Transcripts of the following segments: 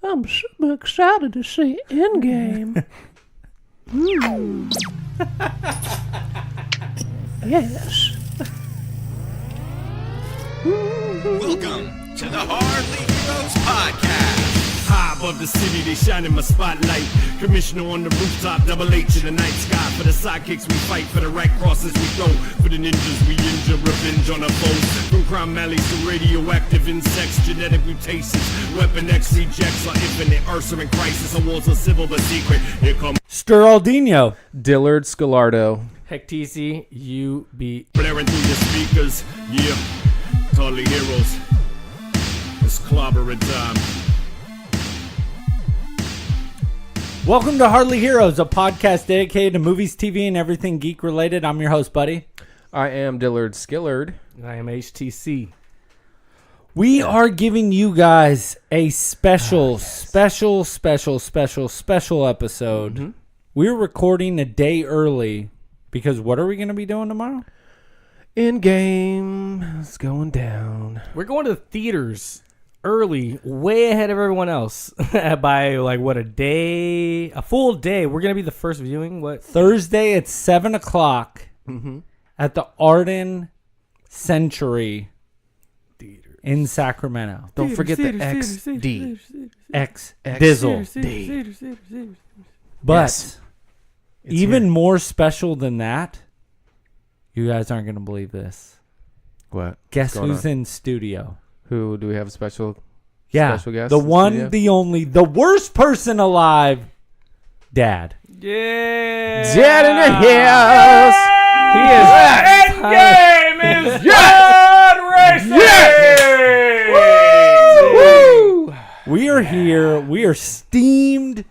I'm super excited to see Endgame. Yes. Welcome to the Hardly Heroes Podcast. High above the city, they shine in my spotlight. Commissioner on the rooftop, double H in the night sky. For the sidekicks we fight, for the right crosses we throw. For the ninjas we injure, revenge on our foes. From crime alleys to radioactive insects, genetic mutations. Weapon X rejects our infinite Ursa in crisis. Our wars are civil but secret. Here come Steraldinho. Dillard Scalardo. Heck, TC, you be blaring through your speakers. Yeah, Hardly Heroes. It's clobbering time. Welcome to Hardly Heroes, a podcast dedicated to movies, TV, and everything geek related. I'm your host, Buddy. I am Dillard Skillard. I am HTC. We are giving you guys a special episode. Mm-hmm. We're recording a day early because what are we going to be doing tomorrow? Endgame is going down. We're going to the theaters early, way ahead of everyone else by like what, a full day. We're gonna be the first viewing. What, Thursday at 7 o'clock at the Arden Century theater in Sacramento. Don't forget the XD. X Dizzle. But Yes. even more special than that, you guys aren't going to believe this. What? Guess going who's on? in studio? Who do we have a special guest? The in one, studio? the only, the worst person alive, Dad. Yeah, Dad in the house. Endgame is racing. Woo! We are here. We are steamed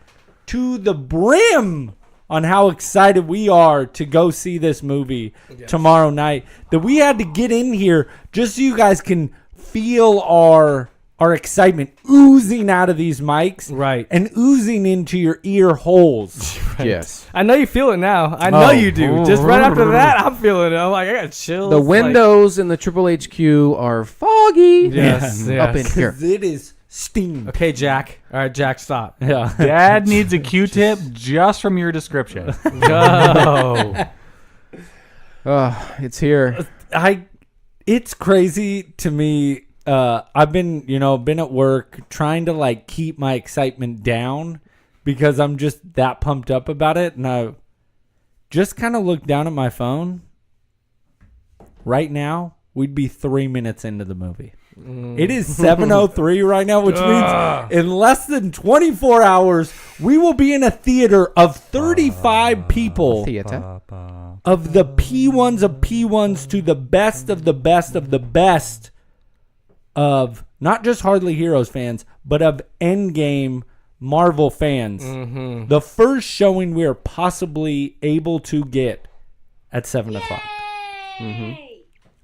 to the brim on how excited we are to go see this movie tomorrow night. That we had to get in here just so you guys can feel our excitement oozing out of these mics, Right. and oozing into your ear holes. Yes. I know you feel it now. I know you do. Just right after that, I'm feeling it. I'm like, I got chills. The windows in the Triple HQ are foggy. Yes, Up in here. 'Cause it is steamed. Okay, Jack. All right, Jack, stop. Yeah. Dad needs a Q-tip just from your description. Go. It's here. It's crazy to me. I've been at work trying to like keep my excitement down because I'm just that pumped up about it. And I just kind of looked down at my phone. Right now, we'd be 3 minutes into the movie. It is 7:03 right now, which means in less than 24 hours, we will be in a theater of 35 people. Theater. Of the P1s of P1s to the best of the best of the best of not just Hardly Heroes fans, but of Endgame Marvel fans. The first showing we are possibly able to get at 7 o'clock.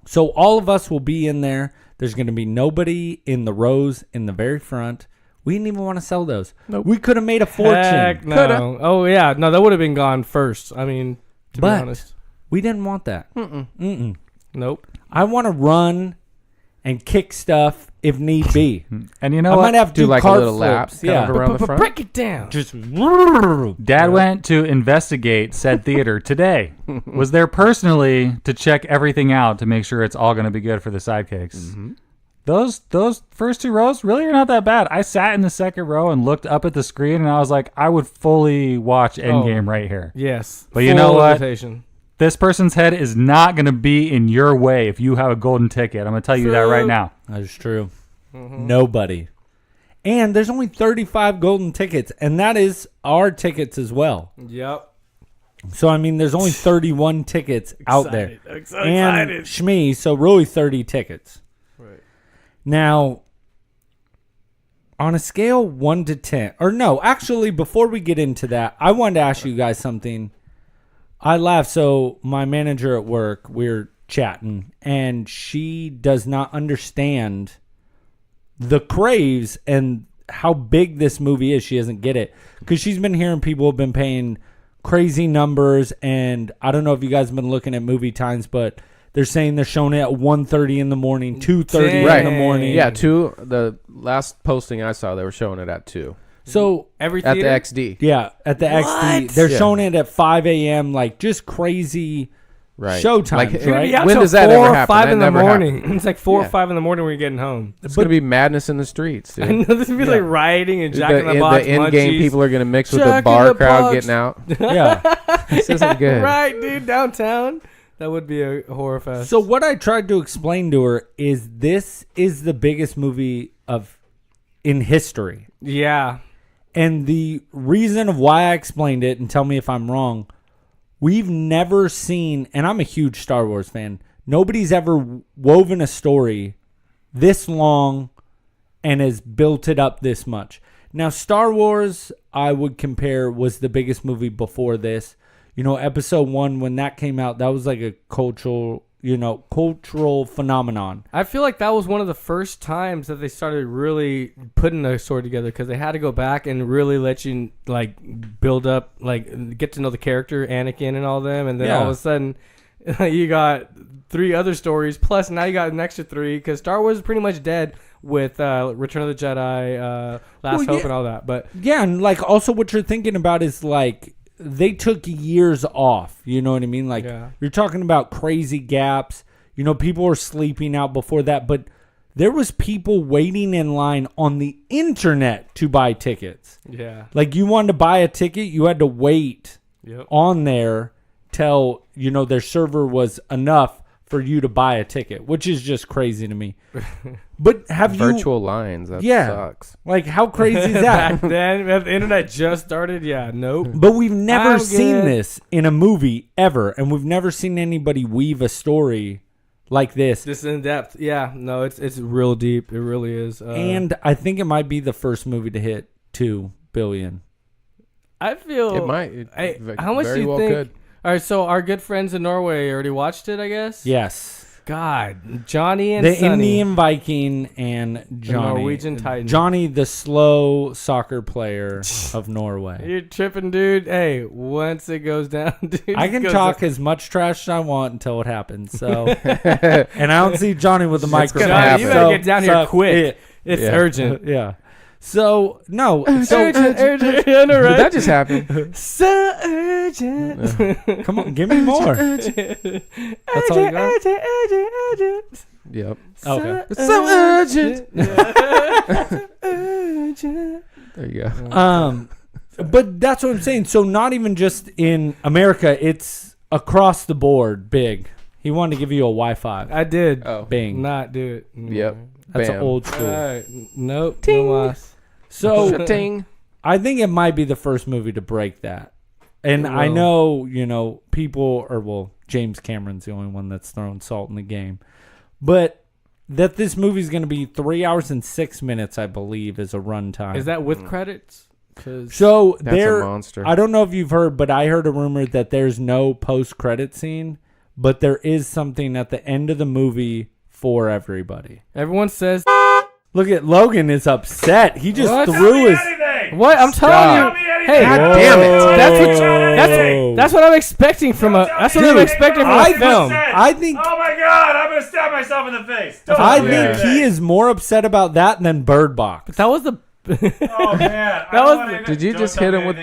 So all of us will be in there. There's going to be nobody in the rows in the very front. We didn't even want to sell those. Nope. We could have made a fortune. Heck no. Coulda. Oh, yeah. No, that would have been gone first. I mean, to be honest. We didn't want that. Nope. I want to run and kick stuff if need be. And you know I what? might have to Do do like a cart little lap flips. kind Yeah. of around the front. Break it down. Just Dad went to investigate said theater today. Was there personally to check everything out to make sure it's all going to be good for the sidekicks. Those first two rows really are not that bad. I sat in the second row and looked up at the screen, and I was like, I would fully watch Endgame right here. Yes. But you know Full what? invitation. This person's head is not going to be in your way if you have a golden ticket. I'm going to tell you that right now. That is true. Nobody. And there's only 35 golden tickets, and that is our tickets as well. Yep. So, I mean, there's only 31 tickets out there. I'm so And excited. Shmee, so really 30 tickets. Right. Now, on a scale 1 to 10, or no, actually, before we get into that, I wanted to ask you guys something. I laughed. So my manager at work, we're chatting, and she does not understand the craze and how big this movie is. She doesn't get it because she's been hearing people have been paying crazy numbers, and I don't know if you guys have been looking at movie times, but They're saying they're showing it at 1:30 in the morning, 2:30 Right. in the morning. Yeah, 2. The last posting I saw, they were showing it at 2 So Every at the theater? XD. yeah, at the XD, they're Yeah. showing it at 5 a.m. Like just crazy Right. showtimes, Like, It's gonna right? be out When till does that 4 ever or happen? 5 That in the never morning. happened. It's like 4 Yeah. or 5 in the morning when you're getting home. It's going to be madness in the streets, I dude. know this would be like rioting and Jack in the Box the in-game munchies. people are going to mix with Jack the in bar the crowd Box. getting out. Yeah. This isn't good. Right, dude, downtown. That would be a horror fest. So what I tried to explain to her is this is the biggest movie in history. yeah. And the reason of why I explained it, and tell me if I'm wrong, we've never seen, and I'm a huge Star Wars fan, nobody's ever woven a story this long and has built it up this much. Now, Star Wars, I would compare, was the biggest movie before this. You know, episode 1, when that came out, that was like a cultural phenomenon. I feel like that was one of the first times that they started really putting a story together because they had to go back and really let you like build up, like get to know the character Anakin and all them, and then all of a sudden you got 3 other stories plus now you got an extra 3 because Star Wars is pretty much dead with Return of the Jedi, Last Hope, and all that. But yeah, and like also what you're thinking about is like they took years off. You know what I mean? Like you're talking about crazy gaps. You know, people were sleeping out before that, but there was people waiting in line on the internet to buy tickets. yeah, Like you wanted to buy a ticket, you had to wait yep. on there till, you know, their server was enough for you to buy a ticket, which is just crazy to me. But have Virtual lines. That sucks. like how crazy is that? Back then, when the internet just started. Yeah, nope. But we've never I'm seen good. this in a movie ever, and we've never seen anybody weave a story like this. Just in depth. Yeah, no, it's real deep. It really is. And I think it might be the first movie to hit 2 billion. I feel It might. how much very do you well think? could. All right, so our good friends in Norway already watched it, I guess. Yes. God, Johnny and The Sonny. Indian Viking and Johnny. Norwegian Titan. Johnny, the slow soccer player of Norway. You're tripping, dude. Hey, once it goes down, dude. I it can goes talk down. as much trash as I want until it happens. So, and I don't see Johnny with the microphone. Johnny, you happen. better get down here quick. It's Yeah. urgent. Yeah. So no. So urgent. Did that just happen? So urgent. come on, give me more. That's all you got. Urgent. Yep. Okay. It's so urgent. Urgent. There you go. But that's what I'm saying. So not even just in America, it's across the board big. He wanted to give you a Wi-Fi. I did. Oh. Bing. Not do it. Yep. That's Bam. old All school. right. Nope. Ting. No loss. So Ting. I think it might be the first movie to break that. And I Whoa. know, you know, people are, well, James Cameron's the only one that's thrown salt in the game. But that this movie's going to be 3 hours and 6 minutes, I believe, is a runtime. Is that with credits? 'Cause So That's there, a monster. I don't know if you've heard, but I heard a rumor that there's no post-credit scene, but there is something at the end of the movie for everybody. everyone says Look at Logan is upset. He just What? threw his. what I'm telling Stop. you. Hey, God damn it. That's what I'm expecting from a. That's what I'm Dude, expecting from I a film. I think Oh my god, I'm gonna stab myself in the face. Don't I do think that. he is more upset about that than Bird Box. That was the. Oh man. That was- Did you just hit him with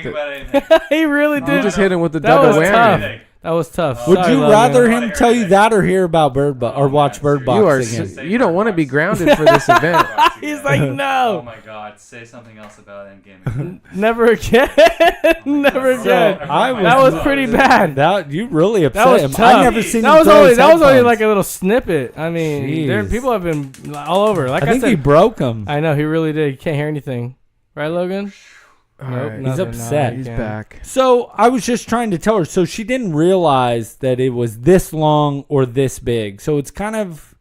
He really You did. just hit him with the That double was whammy. tough. That was tough. Would Sorry, you Logan. rather him tell you that or hear about Bird Box or watch Bird Box You are. again? You don't want to be grounded for this event. He's like, Oh no, my god, say something else about Endgame. never again, never again. I That was pretty bad. That you really upset That was him. tough. I never seen that him was throw only his that was only headphones. like a little snippet. I mean, Jeez. people have been all over. Like I I, think said, he broke him. I know he really did. You can't hear anything, right, Logan? All Nope, right. nothing. He's No, upset. you He's can't. back. So I was just trying to tell her. So she didn't realize that it was this long or this big. So it's kind of,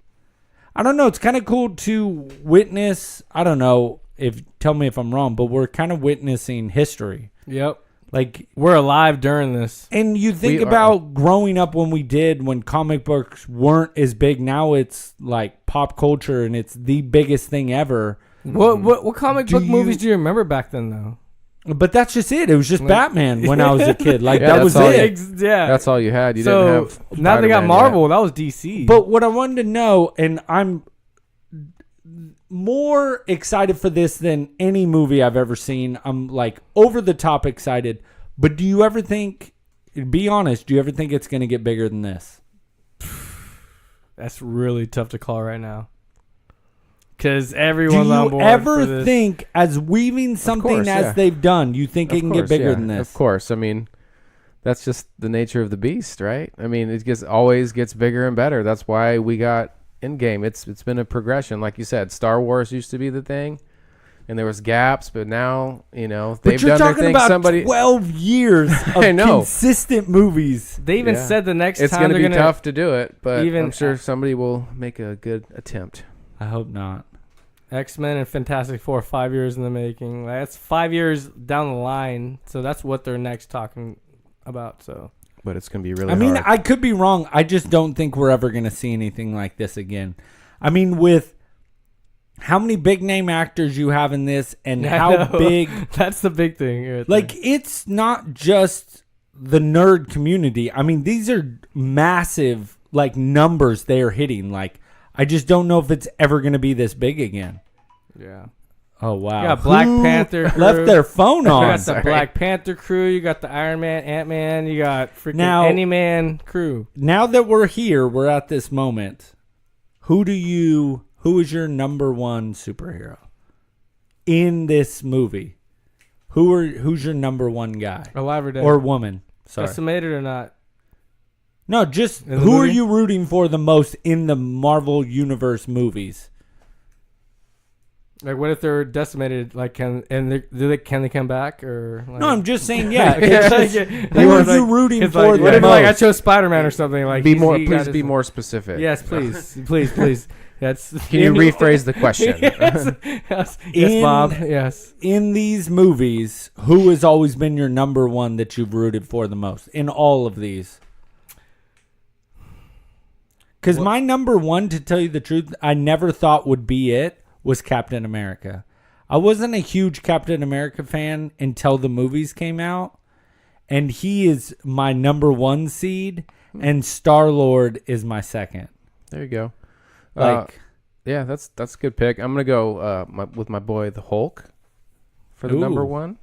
I don't know. It's kind of cool to witness. I don't know if, tell me if I'm wrong, but we're kind of witnessing history. Yep, Like, we're alive during this. and you think We are. about growing up when comic books weren't as big. Now it's like pop culture and it's the biggest thing ever. What comic Do book you- movies do you remember back then though? But that's just it. It was just Batman when I was a kid. Like Yeah, that was that's all it. Yeah. That's all you had. You so didn't have. now they got Spider-Man Marvel. yet. That was DC. But what I wanted to know, and I'm more excited for this than any movie I've ever seen. I'm like over the top excited. But do you ever think, be honest, do you ever think it's going to get bigger than this? That's really tough to call right now. Because Do everyone's on you board ever for this. think, as weaving something course, as yeah. they've done, you think it Of can course, get bigger yeah, than this? Of course. I mean, that's just the nature of the beast, right? I mean, it always gets bigger and better. That's why we got Endgame. It's been a progression, like you said. Star Wars used to be the thing, and there was gaps, but now they've But you're done their talking thing. about Somebody, 12 years of I know. consistent movies. They even Yeah. said the next it's time going to they're be going to tough to do it, but even- I'm sure somebody will make a good attempt. I hope not. X-Men and Fantastic Four, 5 years in the making. Like, that's 5 years down the line. So that's what they're next talking about. So But it's going to be really I mean, hard. I could be wrong. I just don't think we're ever going to see anything like this again. I mean, with how many big name actors you have in this and I how know. big, That's the big thing. Right like, it's not just the nerd community. I mean, these are massive, like, numbers they are hitting. Like, I just don't know if it's ever going to be this big again. there. Yeah. Oh, wow. You got Black Who Panther crew. left their phone You on. got the Black Panther crew. You got the Iron Man, Ant-Man. You got freaking Now- Any-Man crew. Now that we're here, we're at this moment. Who is your number one superhero in this movie? Who's your number one guy Alive or dead. or woman? Sorry. Decimated or not. No, just In the who are movie? you rooting for the most in the Marvel Universe movies? Like, what if they're decimated? Like, can they come back or? Like, No, I'm just saying, yeah. Okay, It's like, just, it- who are it's you like- rooting it's for like, the what if, most? like, I chose Spider-Man or something? Like, be he's- more. he Please got be his- more specific. Yes, please. That's. Can you rephrase the question? yes, In- Bob. Yes. In these movies, who has always been your number one that you've rooted for the most in all of these? Because my number one, to tell you the truth, I never thought would be it, was Captain America. I wasn't a huge Captain America fan until the movies came out. And he is my number one seed, and Star-Lord is my second. There you go. Like, Yeah, that's a good pick. I'm gonna go with my boy the Hulk for the number Ooh. one.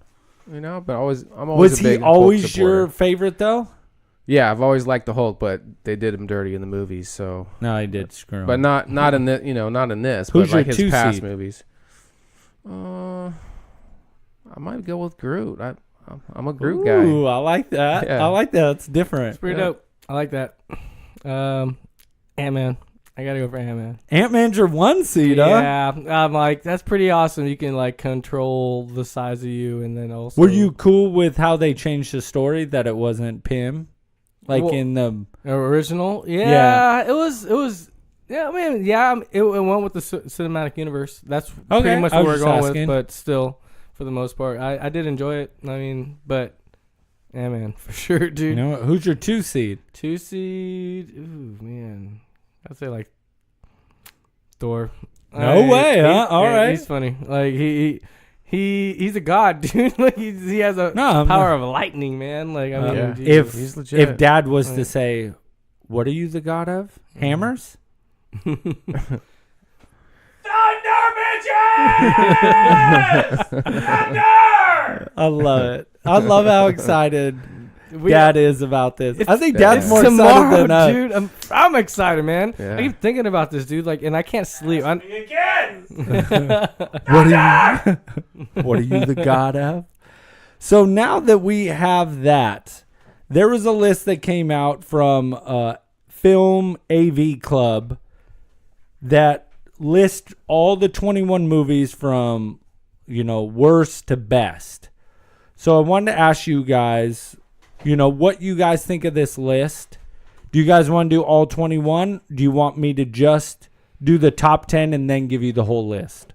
But I'm always was a big he always Hulk your supporter. favorite, though? Yeah, I've always liked the Hulk, but they did him dirty in the movies. So, No, he did screw him. but not in this. Not in this. Who's but like your his two past seed? movies. I might go with Groot. I'm a Groot guy. Ooh, I like that. Yeah. I like that. It's different. It's pretty dope. I like that. Ant-Man. I gotta go for Ant-Man. Ant-Man's your one seed, huh? Yeah, I'm like, that's pretty awesome. You can like control the size of you, and then also. Were you cool with how they changed the story that it wasn't Pym, like Well, in the? original? Yeah, Yeah. it was. Yeah, I mean, yeah, it went with the cinematic universe. That's Okay, pretty much I what was we're just going asking. with. But still, for the most part, I did enjoy it. I mean, but yeah, man, for sure, dude. You know what? Who's your two seed? 2 seed. Ooh, man, I'd say like Thor. No way, huh? All right. He's funny. Like he's a god, dude. Like he has a No, I'm power of lightning, man. Like I mean, Yeah. dude, If He's legit. if Dad was to Right. say, "What are you the god of? Mm. Hammers?" I love it. I love how excited Dad is about this. I think Dad's it's more tomorrow, excited than us. dude. I'm excited, man. Yeah. I keep thinking about this, dude. Like, and I can't sleep. What are you the god of? So now that we have that, there was a list that came out from Film AV Club that list all the 21 movies from, worst to best. So I wanted to ask you guys, what you guys think of this list. Do you guys want to do all 21? Do you want me to just do the top 10 and then give you the whole list?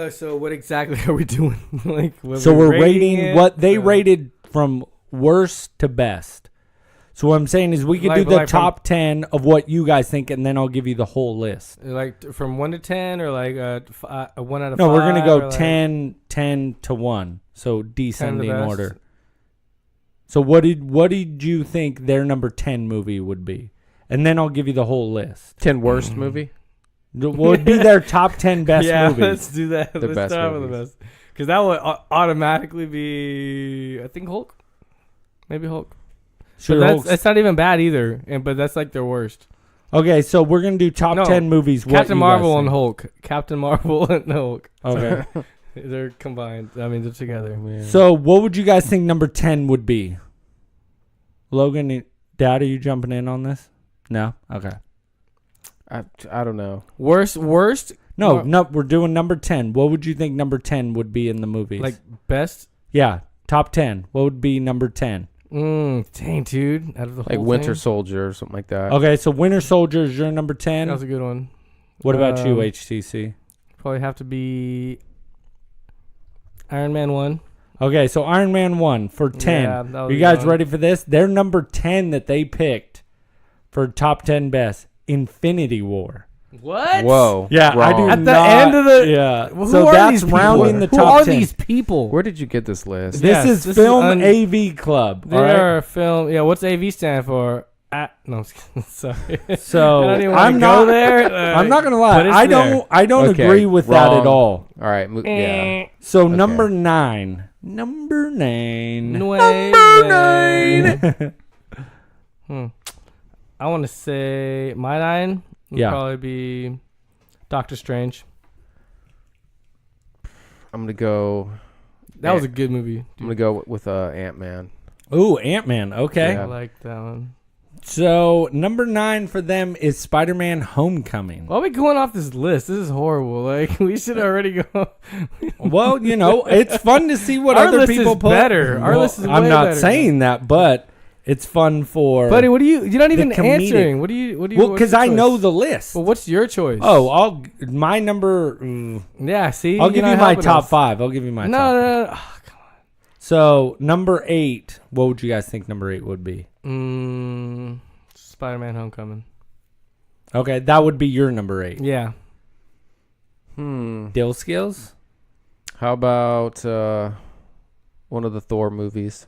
So what exactly are we doing? Like, So we're rating it? what they rated from worst to best. So what I'm saying is we could do the top 10 of what you guys think, and then I'll give you the whole list. Like from 1 to 10, or like a 1 out of 5. No, we're gonna go 10, 10 to 1. So descending order. So what did you think their number 10 movie would be? And then I'll give you the whole list. 10 worst movie? What would be their top 10 best movies? Yeah, let's do that. The Let's best start with the movies. best. Because that would automatically be, I think, Hulk. Maybe Hulk. Sure, But that's not even bad either. But that's like their worst. Okay, so we're going to do top 10 movies. Captain Marvel and Hulk. Captain Marvel and Hulk. Okay. They're combined. I mean, they're together. So what would you guys think number 10 would be? Logan, Dad, are you jumping in on this? No? Okay. I don't know. Worst? No, we're doing number 10. What would you think number 10 would be in the movies? Like best? Yeah, top 10. What would be number 10? Dang, dude. Out of the Like whole Winter thing? Soldier or something like that. Okay, so Winter Soldier is your number 10. That was a good one. What about you, HTC? Probably have to be Iron Man 1. Okay, so Iron Man 1 for 10. Yeah, that was Are you guys one. ready for this? Their number 10 that they picked for top 10 best, Infinity War. What? Whoa. Yeah, I do wrong. At the not- end of the... Yeah. Who So are that's these people? rounding the Who top are 10. these people? Where did you get this list? This Yes, is this Film is AV Club. They all right? are a film... Yeah, what's AV stand for? No, I'm just kidding. Sorry. So I don't even wanna I'm go not there. I'm not gonna lie. but it's I don't Okay, agree with that wrong. at all. All right. Yeah. So Okay. number 9. Number 9. Number 9. I want to say my 9 would Yeah. probably be Doctor Strange. I'm going to go. That was a good movie. I'm going to go with Ant-Man. Ooh, Ant-Man. Okay. Yeah. I like that one. So number 9 for them is Spider-Man Homecoming. Why are we going off this list? This is horrible. Like, we should already go. Well, you know, it's fun to see what Our other list people is put. better. Our Well, list is I'm way not better. saying that, but it's fun for Buddy, what do you... You're not even comedic. answering. What do you... Well, what's because your I choice? know the list. Well, what's your choice? Oh, my number. Yeah, see? I'll give You're you not my helping top us. 5. I'll give you my top. No. So number 8. What would you guys think number 8 would be? Spider-Man Homecoming. Okay, that would be your number 8. Yeah. Dill skills. How about one of the Thor movies?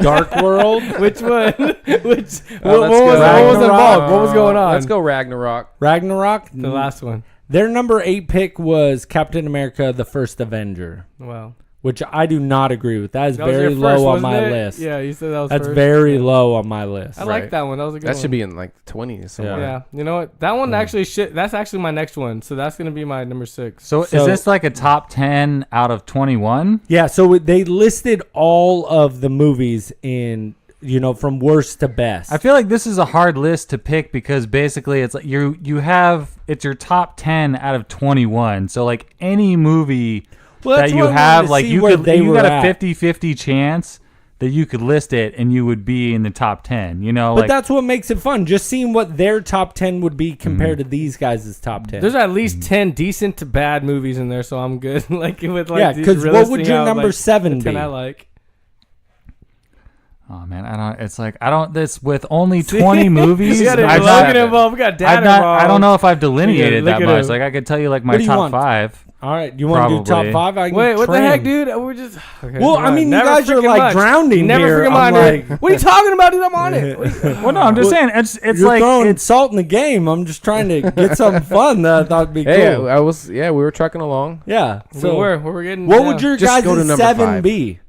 Dark World. Which one? What was Ragnarok. involved? What was going on? Let's go Ragnarok. Ragnarok. The last one. Their number 8 pick was Captain America: The First Avenger, Wow. which I do not agree with. That is That was very your low first, on wasn't my it? list. Yeah, you said that was That's first. very Yeah. low on my list. I Right. like that one. That was a good one. That should be in like 20s somewhere. Yeah. You know what? That one actually that's actually my next one. So that's going to be my number 6. So, So- is this like a top 10 out of 21? Yeah, so they listed all of the movies in, from worst to best. I feel like this is a hard list to pick because basically it's like it's your top 10 out of 21. So like any movie Well, that that's you what I wanted have, to like see you where could they you were got a at. 50-50 chance that you could list it and you would be in the top 10. But Like that's what makes it fun. Just seeing what their top 10 would be compared to these guys' top 10. There's at least 10 decent to bad movies in there, so I'm good. Like with like Yeah, these 'cause what listing would your out, number like, 7 the 10 be? I like. oh man, I don't. This with only 20 movies. We got I've Logan not- involved. We got Dad I've not. involved. I don't know if I've delineated look that at much. him. Like I could tell you like my What do you top want? 5. All right, you want to do top Probably. 5? I can Wait, what the trim. heck, dude? We're just. Okay, Well, come I on. mean, you Never guys are freaking like much. drowning Never here. freaking I'm mind, dude. like- What are you talking about, dude? I'm on it. Well, no, I'm just saying it's You're like throwing salt in the game. I'm just trying to get something fun that I thought would be Hey, cool. we were trucking along. Yeah. So we're getting. What would your Just go to guys' number 7 5. be?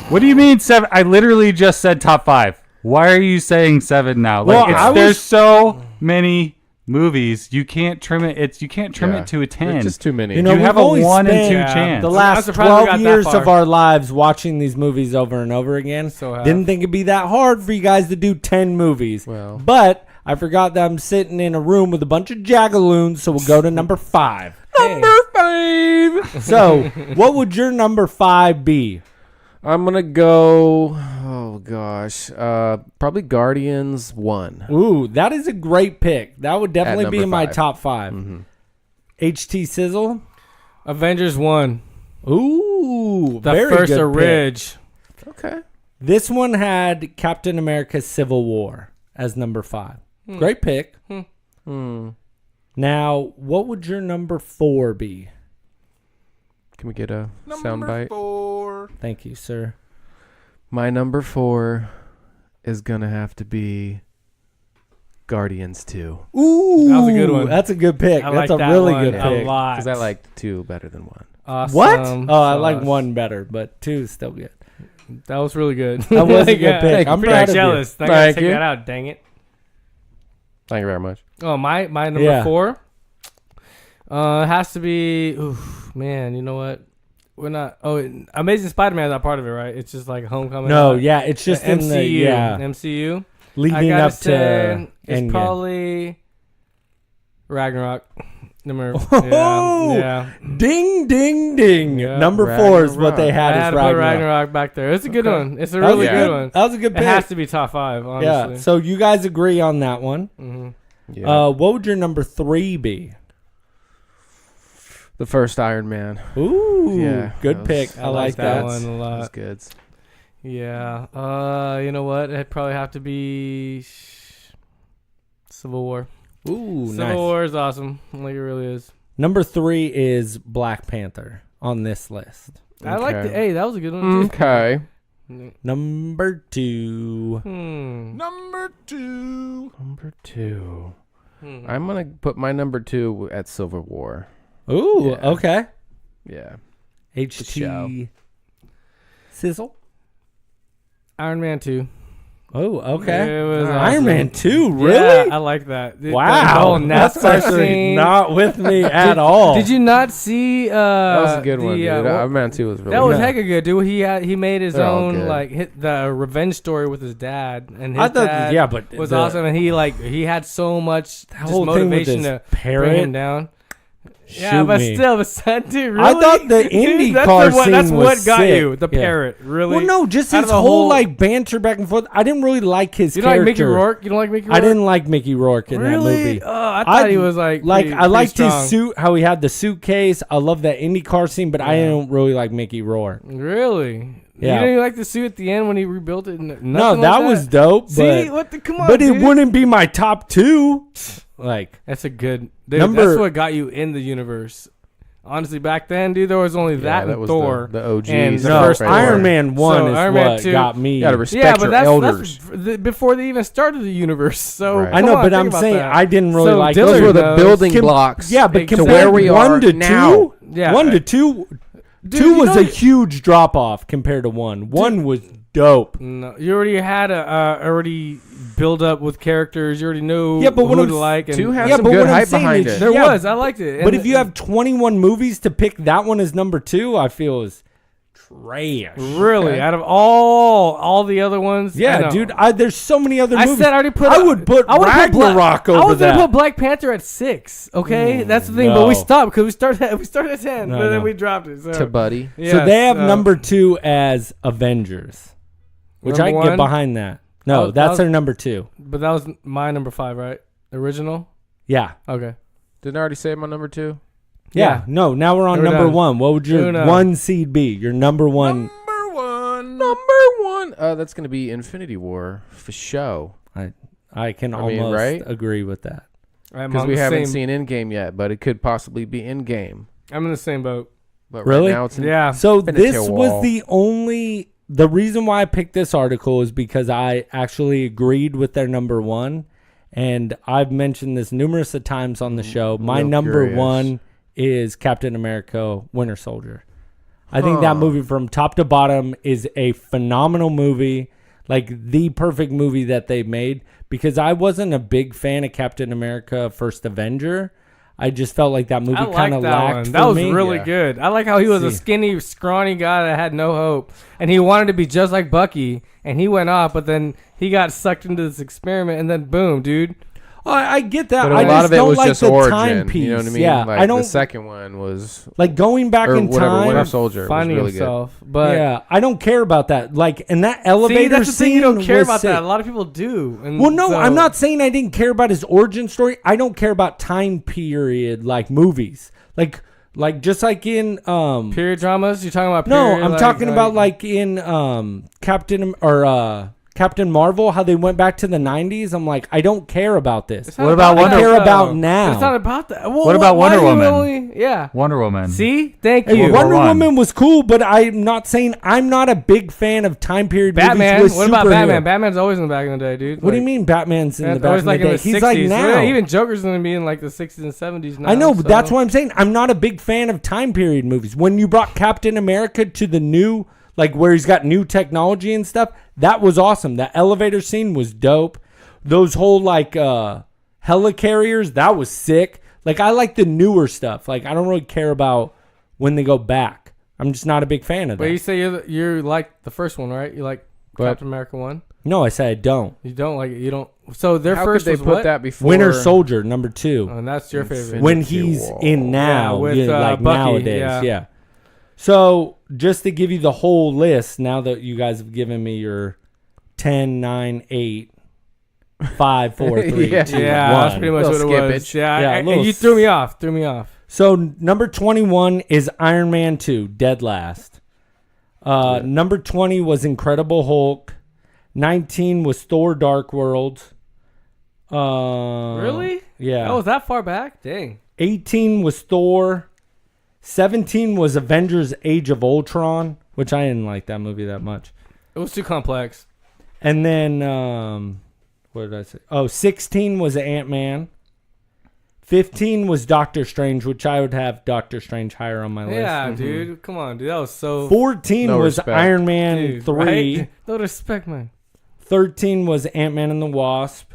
What do you mean 7? I literally just said top 5. Why are you saying 7 now? Well, Like there's so many movies. You can't trim it. You can't trim Yeah. it to a 10. There's just too many. You know, you have a we've only 1 and 2 spent chance. The I'm last surprised we got 12 that years far. of our lives watching these movies over and over again. So have. Didn't think it'd be that hard for you guys to do 10 movies. Well. But I forgot that I'm sitting in a room with a bunch of jagaloons, so we'll go to number 5. Number 5! So, what would your number 5 be? I'm gonna go. Oh gosh, probably Guardians 1. Ooh, that is a great pick. That would definitely be number in my 5. top 5. HT Sizzle? Avengers 1. Ooh, The very first good of pick. Ridge. Okay. This one had Captain America Civil War as number 5. Great pick. Now, what would your number 4 be? Can we get a soundbite? 4. Thank you, sir. My number 4 is gonna have to be Guardians 2. Ooh, That was a good one. That's a good pick. I That's like a that really one good a pick. lot. Because I like 2 better than 1. Awesome What? Oh, I like sauce. 1 better, but 2 is still good. That was really good. That was a good pick. Thank I'm you. proud Pretty of you. jealous. I gotta Thank take you. that out. Dang it. Thank you very much. Oh, my number Yeah. 4. It has to be. Oof, man. You know what? We're not. Oh, Amazing Spider-Man is not part of it, right? It's just like Homecoming. No, yeah, it's just in MCU. the MCU. I leading gotta up say, to it's Endgame. probably Ragnarok. Number. Oh! Yeah. Ding, ding, ding. Yeah, Number 4 is what they I had had as to put Ragnarok. Ragnarok back there. It's a good Okay. one. It's a That was really a good one. That was a good It pick. has to be top 5, honestly. Yeah, so you guys agree on that one. Mm-hmm. Yeah. What would your number 3 be? The first Iron Man. Ooh, Yeah, good that pick. was- I like that. one a That was lot. good. Yeah. You know what? It'd probably have to be Civil War. Ooh, Civil nice. War is awesome. Like it really is. Number 3 is Black Panther on this list. I like the. Okay. Hey, that was a good one too. Okay. Number 2. Number 2. Number 2. Hmm. I'm going to put my number 2 at Civil War. Ooh, Yeah. okay. Yeah. HT Sizzle. Iron Man 2. Oh, okay. It was Iron awesome. Man 2, really? Yeah, I like that. Wow. The That's NASCAR actually scene. not with me at all. Did you not see? That was a good one, dude. what- Iron Man 2 was really that was good. hecka good, dude. He made his They're all own good. like hit the revenge story with his dad, and his I thought, dad yeah, but was the awesome, and he had so much just whole thing with motivation his to parrot. bring him down. Yeah, Shoot but me. still, dude, really? I thought the Dude, IndyCar that's scene what was got sick. you. The Yeah. parrot, really. Well, no, just Out his of the whole like banter back and forth. I didn't really like his You don't character. like Mickey Rourke? You don't like Mickey Rourke? I didn't like Mickey Rourke in really? that movie. Oh, I thought he was like pretty, I liked pretty his strong. suit, how he had the suitcase. I love that IndyCar scene, but I don't really like Mickey Rourke. Really? Yeah. You didn't even like the suit at the end when he rebuilt it? No, Nothing that like was dope. See, But, what the? Come on, but it dude. wouldn't be my top 2. Like, That's a good. Dude, Number- that's what got you in the universe. Honestly, back then, dude, there was only that, that and was Thor. the OG and stuff no, first right Iron there. Man 1 So is Iron Man what 2 got me. You gotta respect Yeah, but your that's elders. before they even started the universe. So Right. I come know, on, but think I'm about saying that. I didn't really So like Dillard Those were the knows. building Com- blocks. Yeah, but to compared where we 1 are to now. 2, Yeah. 1 to 2, Dude, 2 you was know- a huge drop off compared to 1. 1 was dope. No, you already had already build up with characters. You already knew Yeah, but what who I'm to s- like. And 2 has Yeah, some but good what I'm hype saying behind is- it. there yeah, was. I liked it. But And if you have 21 movies to pick that one as number 2, I feel is trash. really out of all the other ones, I Yeah, know. dude. There's so many other I movies. said I already put. I would put I would've put Ragnarok I over was gonna that. put Black Panther at 6. Okay, that's the thing. But no. we stopped because we started at 10, No, but then no. we dropped it. So, To Buddy. So Yes, they have number 2 as Avengers, which I Number can get one? behind that. No, That that's was- their number 2. But that was my number 5, right? Original. Yeah. Okay. Didn't I already say my number 2? Yeah. No, now we're on We're number done. 1. What would your Uno. 1 seed be? Your number 1. Number 1. That's going to be Infinity War for show. I can I mean, almost right? agree with that. Because we haven't seen Endgame yet, but it could possibly be Endgame. I'm in the same boat. But Really? right now it's Yeah. So Infinity this War. was the reason why I picked this article is because I actually agreed with their number 1, and I've mentioned this numerous of times on the show. My real number curious. 1 is Captain America: Winter Soldier. I think that movie from top to bottom is a phenomenal movie, like the perfect movie that they made, because I wasn't a big fan of Captain America: First Avenger. I just felt like that movie I kind like of that lacked one. for That was me. really Yeah. good. I like how he was a See. skinny, scrawny guy that had no hope, and he wanted to be just like Bucky, and he went off, but then he got sucked into this experiment, and then boom, dude. I get that. But I a lot just of it don't was like just the origin. timepiece. You know what I mean? Yeah, like I don't The second one was like going back or in whatever, time. Winter Soldier was Finding really himself, but Yeah, I don't care about that. Like, and that see, elevator that's the scene thing. You don't care was about sick. that. A lot of people do. And Well, no, so- I'm not saying I didn't care about his origin story. I don't care about time period like movies. Like Like just like in period dramas. You're talking about no, period, I'm talking about like in Captain Marvel, how they went back to the 90s. I'm like, I don't care about this. What about I Wonder care Woman? about now. It's not about that. Well, What about Wonder Woman? Wonder Woman. See? Thank Hey, you. Wonder One. Woman was cool, but I'm not saying I'm not a big fan of time period Batman. movies with What about superhero. Batman? Batman's always in the back in the day, dude. What do you mean Batman's in the back always of like the in day? the He's 60s. like now. Yeah, even Joker's going to be in like the 60s and 70s now. I know, but so. that's why I'm saying I'm not a big fan of time period movies. When you brought Captain America to the new, like where he's got new technology and stuff, that was awesome. That elevator scene was dope. Those whole like helicarriers, that was sick. Like I like the newer stuff. Like I don't really care about when they go back. I'm just not a big fan of that. But you say you like the first one, right? You like Captain America 1? No, I said I don't. You don't like it. You don't. So their How first could they was put what? that before Winter Soldier number 2. Oh, and that's your favorite. When Infinity he's War. in now, Yeah, with, like Bucky, nowadays, yeah. So just to give you the whole list, now that you guys have given me your 10, 9, 8, 5, 4, 3, Yeah. 2, Yeah, 1. that's pretty much what it Little was. skippage. Yeah, Yeah, and little you threw me off. Threw me off. So number 21 is Iron Man 2, dead last. Number 20 was Incredible Hulk. 19 was Thor: Dark World. Really? Yeah. Oh, was that far back? Dang. 18 was Thor. 17 was Avengers: Age of Ultron, which I didn't like that movie that much. It was too complex. And then what did I say? Oh, 16 was Ant-Man. 15 was Doctor Strange, which I would have Doctor Strange higher on my list. Yeah, dude. Come on, dude. That was so. 14 No was respect. Iron Man Dude, 3. right? No respect, man. 13 was Ant-Man and the Wasp.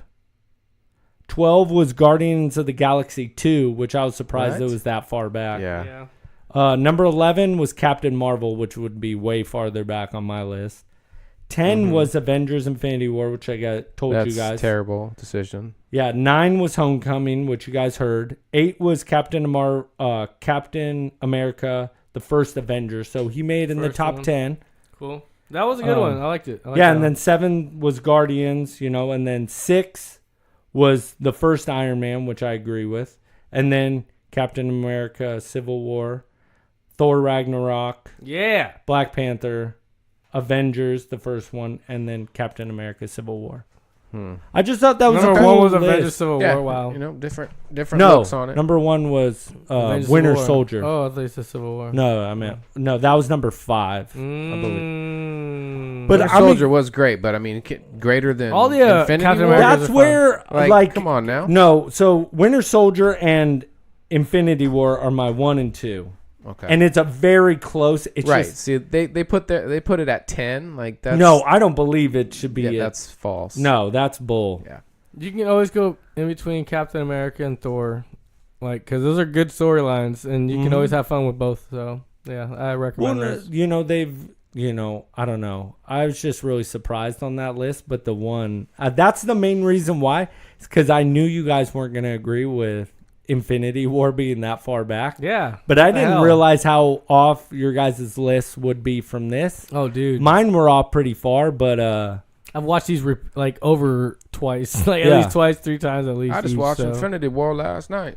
12 was Guardians of the Galaxy 2, which I was surprised What? it was that far back. Yeah. Number 11 was Captain Marvel, which would be way farther back on my list. 10 was Avengers Infinity War, which I told That's you guys. terrible decision. Yeah, 9 was Homecoming, which you guys heard. 8 was Captain America, the first Avenger. So he made in the First top one. 10. Cool. That was a good one. I liked it. I liked Yeah, that and then one. 7 was Guardians, and then 6 was the first Iron Man, which I agree with. And then Captain America, Civil War, Thor Ragnarok, Yeah. Black Panther, Avengers, the first one, and then Captain America, Civil War. I just thought that was Number a cool one was list. Avengers Civil Yeah, War. Wow. different No, looks on it. number 1 was Avengers Winter Civil War. Soldier. Oh, I thought you said Civil War. No, I meant that was number 5, I believe. But Winter I mean- Soldier was great, but I mean, greater than All the, Infinity Captain War? America- That's are where Like, come on now. No, so Winter Soldier and Infinity War are my 1 and 2. Okay. And it's a very close. It's right. just See, they put it at 10. Like that's no. I don't believe it should be. Yeah, that's false. no. That's bull. Yeah. You can always go in between Captain America and Thor, because those are good storylines, and you can always have fun with both. So yeah, I recommend Well, those. they've. I don't know. I was just really surprised on that list, but the one that's the main reason why. It's because I knew you guys weren't going to agree with Infinity War being that far back. Yeah, But I what the didn't hell? realize how off your guys' list would be from this. Oh, dude, Mine were off pretty far, but I've watched these over twice, like at Yeah. least twice, 3 times at least. I just each, watched so. Infinity War last night.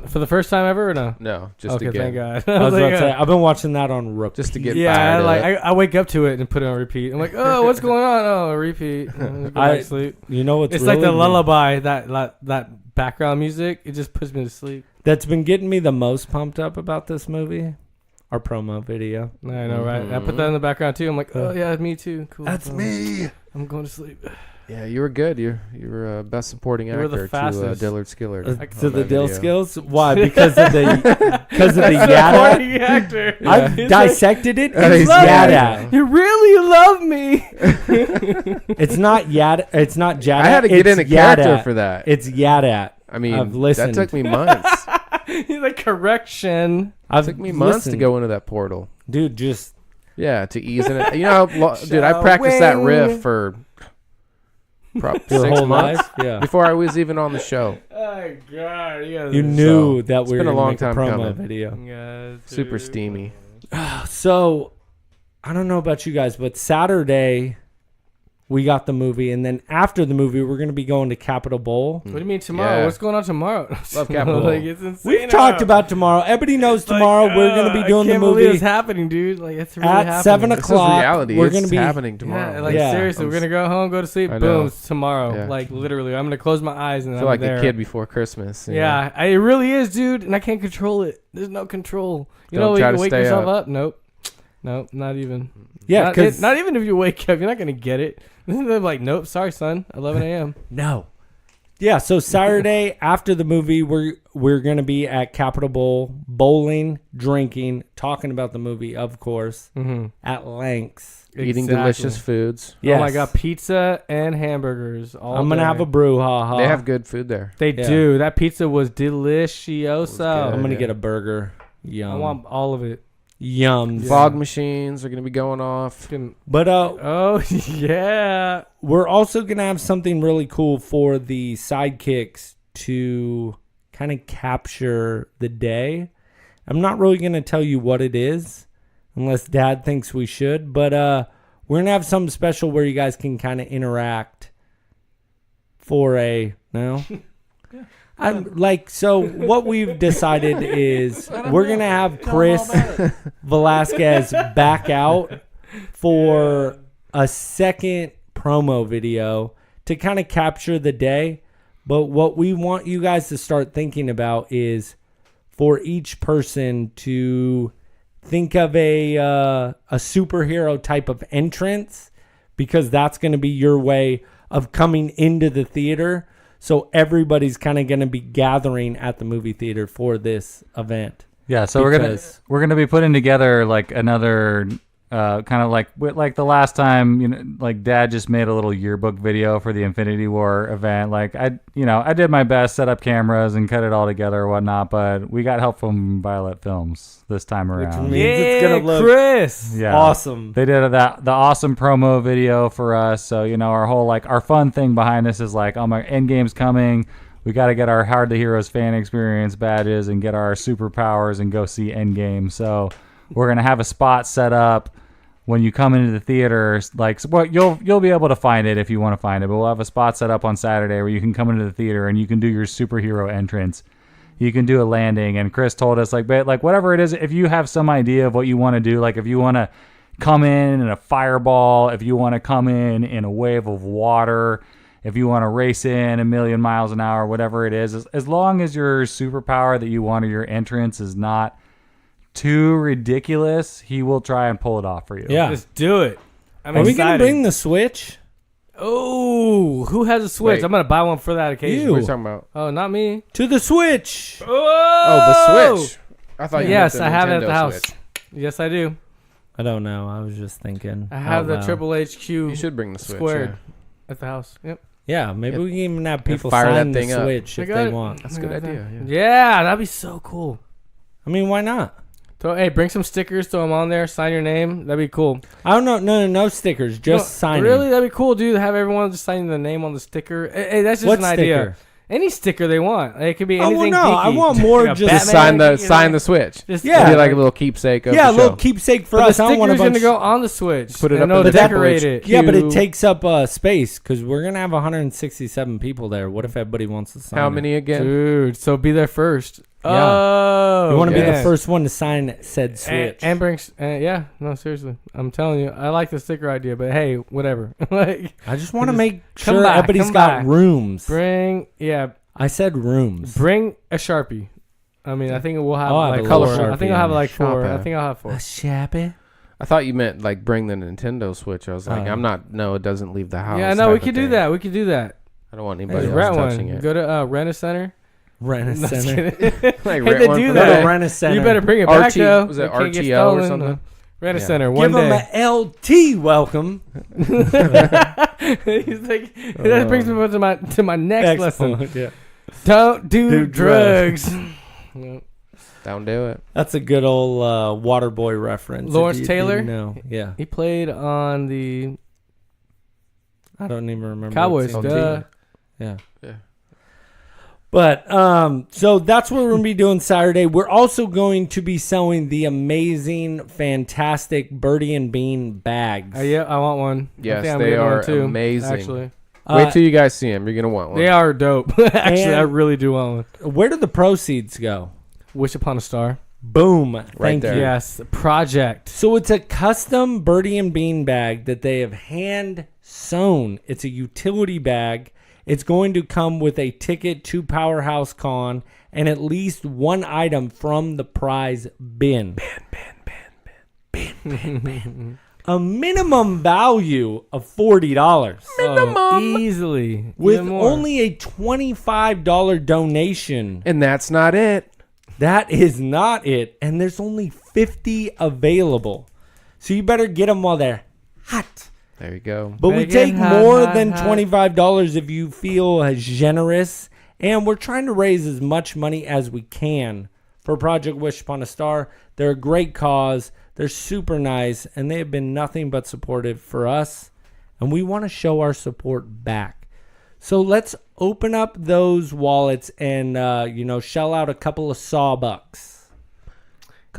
for the first time ever, or no? No, just Okay, again. thank God. I was like, about to say I've been watching that on repeat. Just to get yeah, fired up. I wake up to it and put it on repeat. I'm like, oh, what's going on? Oh, repeat. And go back to sleep. You know what's It's really like the lullaby, that background music. It just puts me to sleep. that's been getting me the most pumped up about this movie? Our promo video. I know, right? I put that in the background too. I'm like, oh yeah, me too. Cool. me. I'm going to sleep. Yeah, you were good. You were best supporting You were the actor to fastest. Dillard Skillard. To the on Dill that video. skills? Why? Because of the yada? Supporting actor. I've He's dissected it. Yeah, It's he's yada. yada. You really love me. It's not yada. It's not jada. I had to get it's in a character yada. for that. It's yada. I mean, I've listened. that took me months. He's like, correction. I've took me months to listened. go into that portal. Dude, just Yeah, to ease in it. Dude, I practiced that riff for your 6 whole months life. Yeah. before I was even on the show. Oh God, You knew that it's we were been a gonna long make time promo coming. video. Super steamy. So, I don't know about you guys, but Saturday, we got the movie, and then after the movie, we're going to be going to Capitol Bowl. What do you mean tomorrow? Yeah. What's going on tomorrow? Love Capitol Bowl. Like, it's insane. We've talked about tomorrow. Everybody knows tomorrow we're going to be doing I the can't believe movie it's happening, dude. Like, it's really at happening. 7 This is o'clock. reality. We're It's going to be happening tomorrow. Yeah, like Yeah. seriously, we're gonna go home, go to sleep, I boom, know. it's tomorrow. Yeah. Like literally, I'm gonna close my eyes and I feel I'm like there. a kid before Christmas. you know? Yeah, it really is, dude, and I can't control it. There's no control. You Don't know, you try can to wake stay yourself up. up. Nope, not even. Yeah, not, because not even if you wake up, you're not gonna get it. They're like, nope, sorry, son, 11 a.m. no. Yeah, so Saturday after the movie, we're going to be at Capitol Bowl, bowling, drinking, talking about the movie, of course, at length. Eating Exactly. delicious foods. Oh my god, pizza and hamburgers. All I'm going to day. have a brouhaha. They have good food there. They Yeah. do. That pizza was delicioso. good. I'm going to Yeah. get a burger. Yum. I want all of it. Yum. Fog machines are going to be going off. But Oh yeah. we're also going to have something really cool for the sidekicks to kind of capture the day. I'm not really going to tell you what it is unless Dad thinks we should, but we're going to have something special where you guys can kind of interact for I'm like, so what we've decided is we're going to have Chris Velasquez back out for a second promo video to kind of capture the day. But what we want you guys to start thinking about is for each person to think of a superhero type of entrance, because that's going to be your way of coming into the theater. So everybody's kind of going to be gathering at the movie theater for this event. Yeah, so Because- we're gonna be putting together like another kind of like the last time, you know, like Dad just made a little yearbook video for the Infinity War event. Like I did my best, set up cameras and cut it all together or whatnot, but we got help from Violet Films this time around. means it's gonna look Chris. Yeah, awesome. They did the awesome promo video for us. So, you know, our whole our fun thing behind this is like, oh my, Endgame's coming. We got to get our Hard to Heroes fan experience badges and get our superpowers and go see Endgame. So we're going to have a spot set up when you come into the theater. Like, well, you'll be able to find it if you want to find it, but we'll have a spot set up on Saturday where you can come into the theater and you can do your superhero entrance. You can do a landing. And Chris told us, like whatever it is, if you have some idea of what you want to do, like if you want to come in a fireball, if you want to come in a wave of water, if you want to race in 1,000,000 miles an hour, whatever it is, as long as your superpower that you want or your entrance is not too ridiculous, he will try and pull it off for you. Yeah. Just do it. I'm Are we going to excited. bring the Switch? Oh, who has a Switch? Wait. I'm gonna buy one for that occasion. You. What are you talking about? Oh, not me. To the Switch. Oh, the Switch. I thought you Yes, meant the I have it at Nintendo the house. Switch. Yes, I do. I don't know. I was just thinking. I have out the loud. Triple HQ You should bring the Switch. squared at the house. Yep. Yeah, maybe we can even have people fire sign that the thing up. Switch I if got they it. want. That's a good idea. Yeah. Yeah, that'd be so cool. I mean, why not? So, hey, bring some stickers, throw them on there, sign your name. That'd be cool. I don't know. No stickers. Just No, signing. Really, that'd be cool, dude. Have everyone just sign the name on the sticker. Hey, that's just What an idea. sticker? Any sticker they want. It could be Oh, well, anything. no, I geeky. want more Like a just Just Batman, sign the Switch. Just, Yeah. Maybe like a little keepsake of Yeah, a the little show. keepsake for But us. the I don't want a sticker's bunch. gonna go on the Switch. Put it and up they'll in the decorate Triple it. Yeah, but it Q. takes up space because we're gonna have 167 people there. What if everybody wants to sign? How it? many again? Dude, so be there first. Yeah. Oh, You want to be the yes. first one to sign said Switch. And bring, yeah, no, seriously, I'm telling you, I like the sticker idea, but hey, whatever. Like, I just want to Just make come sure back, everybody's come got back. rooms. yeah, I said rooms. bring a Sharpie. I mean, I think we'll have I'll have like a four. little I think Sharpie I'll have in like four. Sharpie. I think I'll have four. Shabby. I thought you meant like bring the Nintendo Switch. I was like, Oh. I'm not. No, it doesn't leave the house. Yeah, no, we type of could do thing. that. We could do that. I don't want anybody Just else rent touching one. it. Go to Rent a Center. Rent a No, just center. kidding. Like, Hey, rent they one do for that. that. Rent a center. You better bring it back RT though. was it can't get RTO or stolen. something? Rent a Yeah. Center one Give them day. a LT welcome. He's like, that brings me to my next lesson. Excellent, yeah. Don't do Do drugs. drugs. No. Don't do it. That's a good old Waterboy reference. Lawrence if you Taylor? didn't know. Yeah. He played on the I don't even remember. Cowboys. what team. Duh. Yeah. Yeah. But so that's what we're going to be doing Saturday. We're also going to be selling the amazing, fantastic Birdie and Bean bags. Yeah, I want one. Yes, I think I'm they getting one are too, amazing. Actually, Wait till you guys see them. You're gonna want one. they are dope. Actually, And- I really do want one. Where do the proceeds go? Wish upon a star. Boom. Thank there. you. Yes, project. So it's a custom Birdie and Bean bag that they have hand sewn. It's a utility bag. It's going to come with a ticket to Powerhouse Con and at least one item from the prize bin. Bin. A minimum value of $40. Oh, easily. With Even more. only a $25 donation. And that's not it. That is not it. And there's only 50 available. So you better get them while they're hot. There you go. But we Make it take hot, more hot, than hot. $25 if you feel generous. And we're trying to raise as much money as we can for Project Wish Upon a Star. They're a great cause. They're super nice. And they have been nothing but supportive for us. And we want to show our support back. So let's open up those wallets and, shell out a couple of sawbucks.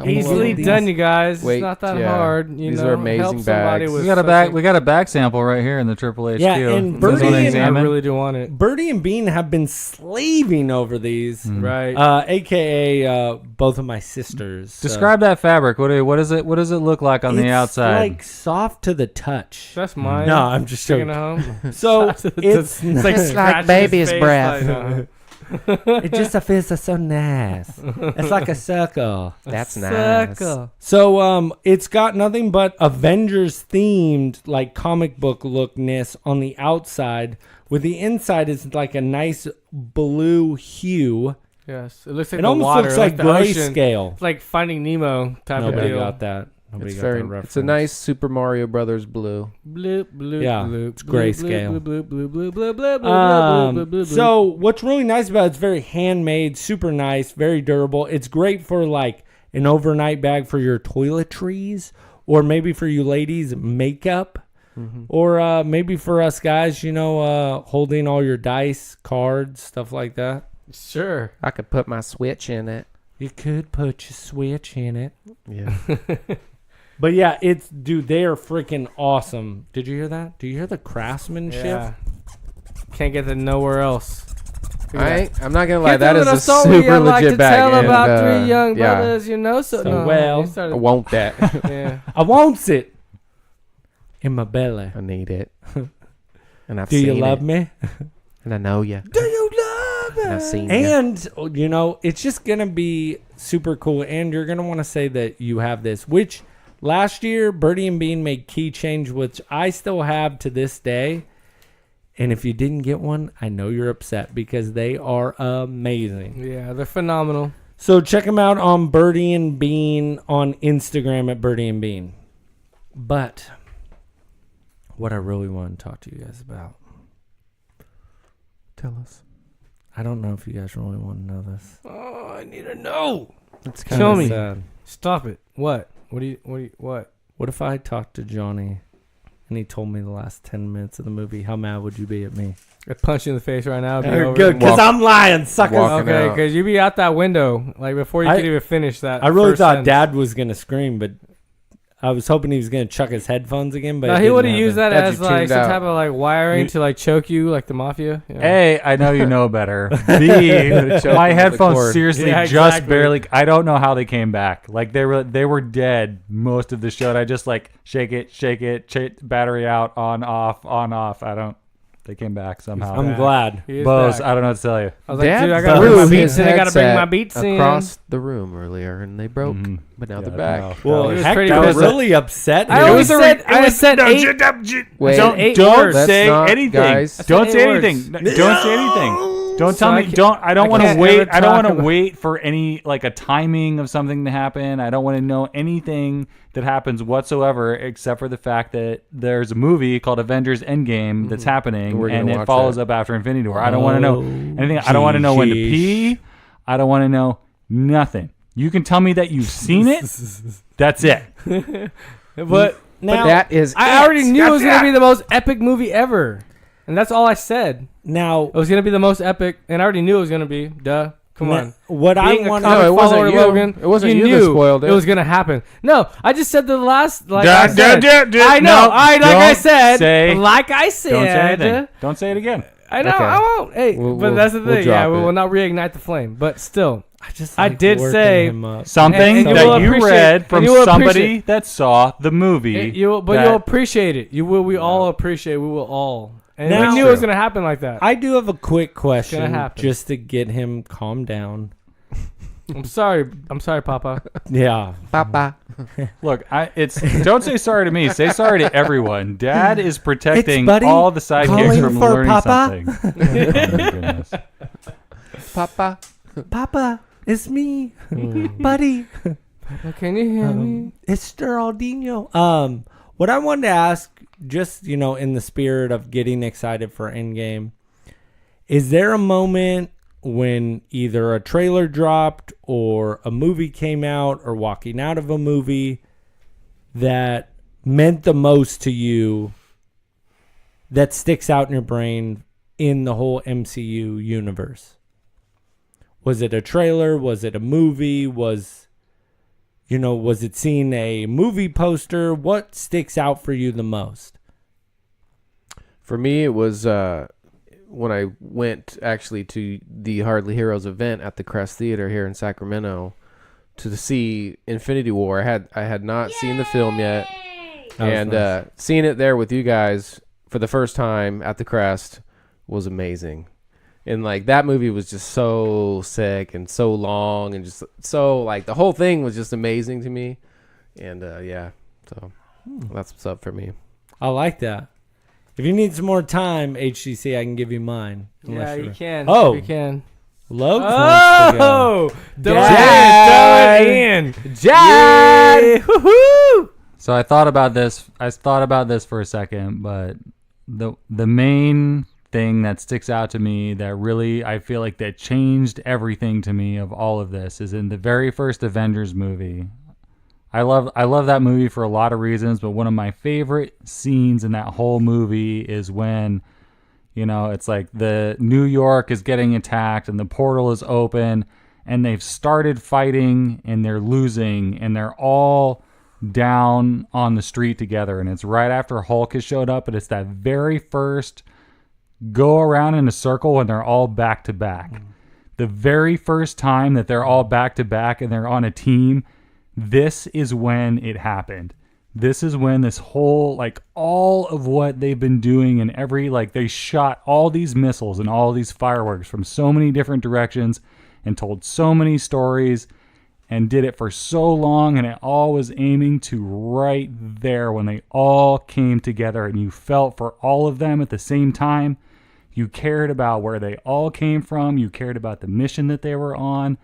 Easily of these. done, you guys. Wait, it's not that yeah. hard. These are amazing Help somebody bags. with We got a such bag. We got a bag sample right here in the Triple HQ. Yeah, and You guys Birdie wanna and- I examine? really do want it. Birdie and Bean have been slaving over these. Right. AKA both of my sisters. Describe that fabric. What does it look like on the It's outside? like soft to the touch. That's mine. No, I'm just Taking joking. it home. So it's like scratching baby's his face, breath. like, it just feels so nice. It's like a circle. That's nice. Circle. So it's got nothing but Avengers themed like comic book lookness on the outside. With the inside is like a nice blue hue. Yes, it looks like It the almost water, looks like the ocean. grayscale. It's like Finding Nemo type of Nobody deal. got that. Nobody It's got very. that reference. It's a nice Super Mario Brothers blue. Bloop, bloop, Yeah, bloop, it's bloop, grayscale. bloop, bloop, bloop, bloop, bloop, bloop, bloop, bloop, bloop. So what's really nice about it, it's very handmade, super nice, very durable. It's great for like an overnight bag for your toiletries, or maybe for you ladies, makeup, or maybe for us guys, holding all your dice, cards, stuff like that. Sure. I could put my Switch in it. You could put your Switch in it. Yeah. But yeah, they are freaking awesome. Did you hear that? Do you hear the craftsmanship? Yeah. Can't get that nowhere else. I'm not gonna lie. Here's That is a story super I'd like legit to bag. tell and, about three young yeah, brothers, So no, well, he started- I want that. yeah. I want it in my belly. I need it. And I've Do you seen love it. me? And I know you. Do you love And I've seen you. And, it's just going to be super cool. And you're going to want to say that you have this, which last year, Birdie and Bean made keychains, which I still have to this day. And if you didn't get one, I know you're upset because they are amazing. Yeah, they're phenomenal. So check them out on Birdie and Bean on Instagram at Birdie and Bean. But what I really want to talk to you guys about, Tell us. I don't know if you guys really want to know this. Oh, I need to know. It's Show kinda me. sad. Stop it. What? What? What if I talked to Johnny and he told me the last 10 minutes of the movie? How mad would you be at me? I punch you in the face right now. It'd be over. Good, because I'm lying, suckers. Walking Okay, out. because you be out that window like before you I- could even finish that. I really first thought sentence. Dad was going to scream, but I was hoping he was going to chuck his headphones again. But No, it he didn't would have happen. used that Had as you like tuned some out. type of like wiring You- to like choke you like the mafia. Yeah. A, I know you know better. B, Choking my with the headphones cord. seriously Yeah, just exactly. barely. I don't know how they came back. Like they were dead most of the show. And I just like shake it, battery out, on off. I don't. They came back somehow. I'm glad. He is Bose, back. I don't know what to tell you. I was like, Dad dude, I gotta threw bring my his beats in. I gotta bring headset my beats in. across the room earlier, and they broke. Mhm. But now Yeah, they're back. no. Well, It was heck, pretty I was good. really upset. I here. always said I said eight. Wait, Don't- eight Don't words. Let's say not, anything. guys. Don't I said say 8 words. anything. Don't say anything. Don't So tell I me. can't- Don't. I don't I want to can't wait. ever I don't want talk to about- wait for any like a timing of something to happen. I don't want to know anything that happens whatsoever, except for the fact that there's a movie called Avengers Endgame that's happening, We're gonna and it watch follows that. up after Infinity War. I don't want to know anything. I don't want to know when to pee. I don't want to know nothing. You can tell me that you've seen it. That's it. But Now, that is. I already knew it was gonna be the most epic movie ever, and that's all I said. Now, It was gonna be the most epic, and I already knew it was gonna be. Duh. Come on. What I Being a want comic No, it wasn't follower, you. Logan, It wasn't you that knew spoiled it. was gonna happen. No, I just said the last. Like Duh, I said. duh, duh, I know. no, like don't I said. say- Like I said. Don't say anything. Don't say it again. I know. Okay. I won't. Hey, but that's the we'll thing. Yeah, drop we it. will not reignite the flame. But still, just I like did working say him up. Something And you will that you appreciate- read and from you will somebody appreciate- that saw the movie. you'll appreciate it. You will. We all appreciate. We will all. And Now- we knew it was gonna happen like that. I do have a quick question, happen. just to get him calmed down. I'm sorry. I'm sorry, Papa. Yeah, Papa. Look, don't say sorry to me. Say sorry to everyone. Dad is protecting It's Buddy all the sidekicks calling from for learning Papa. something. Oh, my goodness. Papa. Papa, it's me, buddy. Can you hear me? It's Geraldinho. What I wanted to ask, just in the spirit of getting excited for Endgame, is there a moment when either a trailer dropped or a movie came out or walking out of a movie that meant the most to you, that sticks out in your brain in the whole MCU universe? Was it a trailer? Was it a movie? Was it seeing a movie poster? What sticks out for you the most? For me, it was when I went actually to the Hardly Heroes event at the Crest Theater here in Sacramento to see Infinity War. I had not seen the film yet, and nice. seeing it there with you guys for the first time at the Crest was amazing. And like that movie was just so sick and so long and just so like the whole thing was just amazing to me. And so that's what's up for me. I like that. If you need some more time, HCC, I can give you mine. Yeah, you can. Oh. you can. Logan wants to go. Oh, throw Dad. it in. Dad! Yeah. Woohoo! So I thought about this for a second, but the main thing that sticks out to me that really I feel like that changed everything to me of all of this is in the very first Avengers movie. I love that movie for a lot of reasons, but one of my favorite scenes in that whole movie is when it's like the New York is getting attacked and the portal is open and they've started fighting and they're losing and they're all down on the street together, and it's right after Hulk has showed up, and it's that very first go around in a circle when they're all back to back. The very first time that they're all back to back and they're on a team, this is when it happened. This is when this whole, like, all of what they've been doing and they shot all these missiles and all these fireworks from so many different directions and told so many stories and did it for so long, and it all was aiming to right there when they all came together and you felt for all of them at the same time. You cared about where they all came from. You cared about the mission that they were on.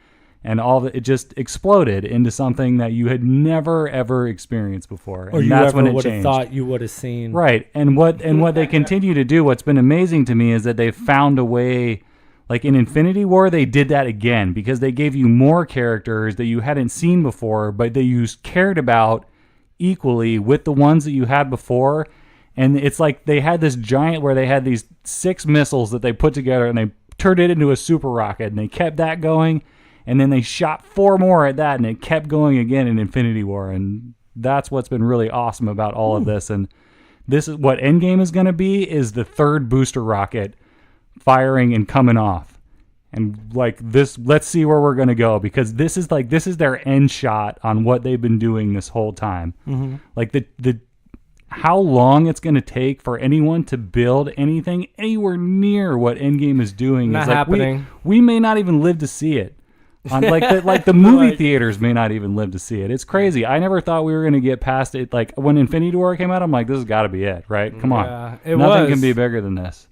And it just exploded into something that you had never, ever experienced before. Or and you that's ever when it would have changed. thought you would have seen. Right. And what they continue to do, what's been amazing to me is that they've found a way, like in Infinity War, they did that again because they gave you more characters that you hadn't seen before, but that you cared about equally with the ones that you had before. And it's like they had this giant where they had these 6 missiles that they put together and they turned it into a super rocket and they kept that going. And then they shot 4 more at that and it kept going again in Infinity War. And that's what's been really awesome about all of this. And this is what Endgame is going to be, is the 3rd booster rocket firing and coming off. And like this, let's see where we're going to go, because this is their end shot on what they've been doing this whole time. Mm-hmm. Like the how long it's going to take for anyone to build anything anywhere near what Endgame is doing Not is like happening. we may not even live to see it. On the movie theaters may not even live to see it. It's crazy. I never thought we were going to get past it. Like when Infinity War came out, I'm like, this has got to be it, right? Come on. Yeah, Nothing was. can be bigger than this.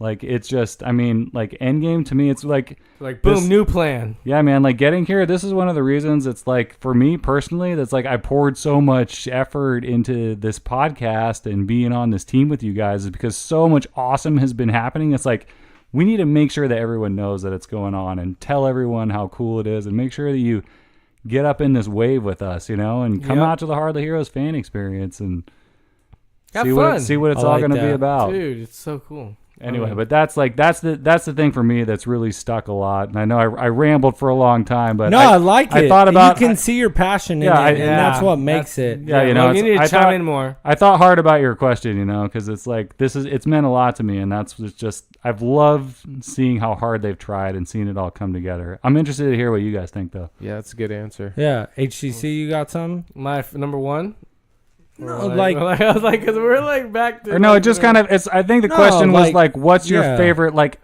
Like, it's just, I mean, like Endgame to me, it's like boom, new plan. Yeah, man, like getting here, this is one of the reasons it's like, for me personally, that's like I poured so much effort into this podcast and being on this team with you guys is because so much awesome has been happening. It's like, we need to make sure that everyone knows that it's going on and tell everyone how cool it is and make sure that you get up in this wave with us, and come out to the Hardly Heroes fan experience and Have see fun. what it's I all like going to be that. about. Dude, it's so cool. Anyway, but that's the thing for me that's really stuck a lot. And I know I rambled for a long time, but I like it. I thought about you can see your passion in Yeah, it, and that's what makes it. Yeah, you know, you need to chime in more. I thought hard about your question, you know, because it's like it's meant a lot to me, and that's just I've loved seeing how hard they've tried and seeing it all come together. I'm interested to hear what you guys think, though. Yeah, that's a good answer. Yeah, HCC, you got some? My number one. No, like I was like, because we're like back to. Or no, it just kind of. It's. I think the question was like, what's your yeah. favorite, like,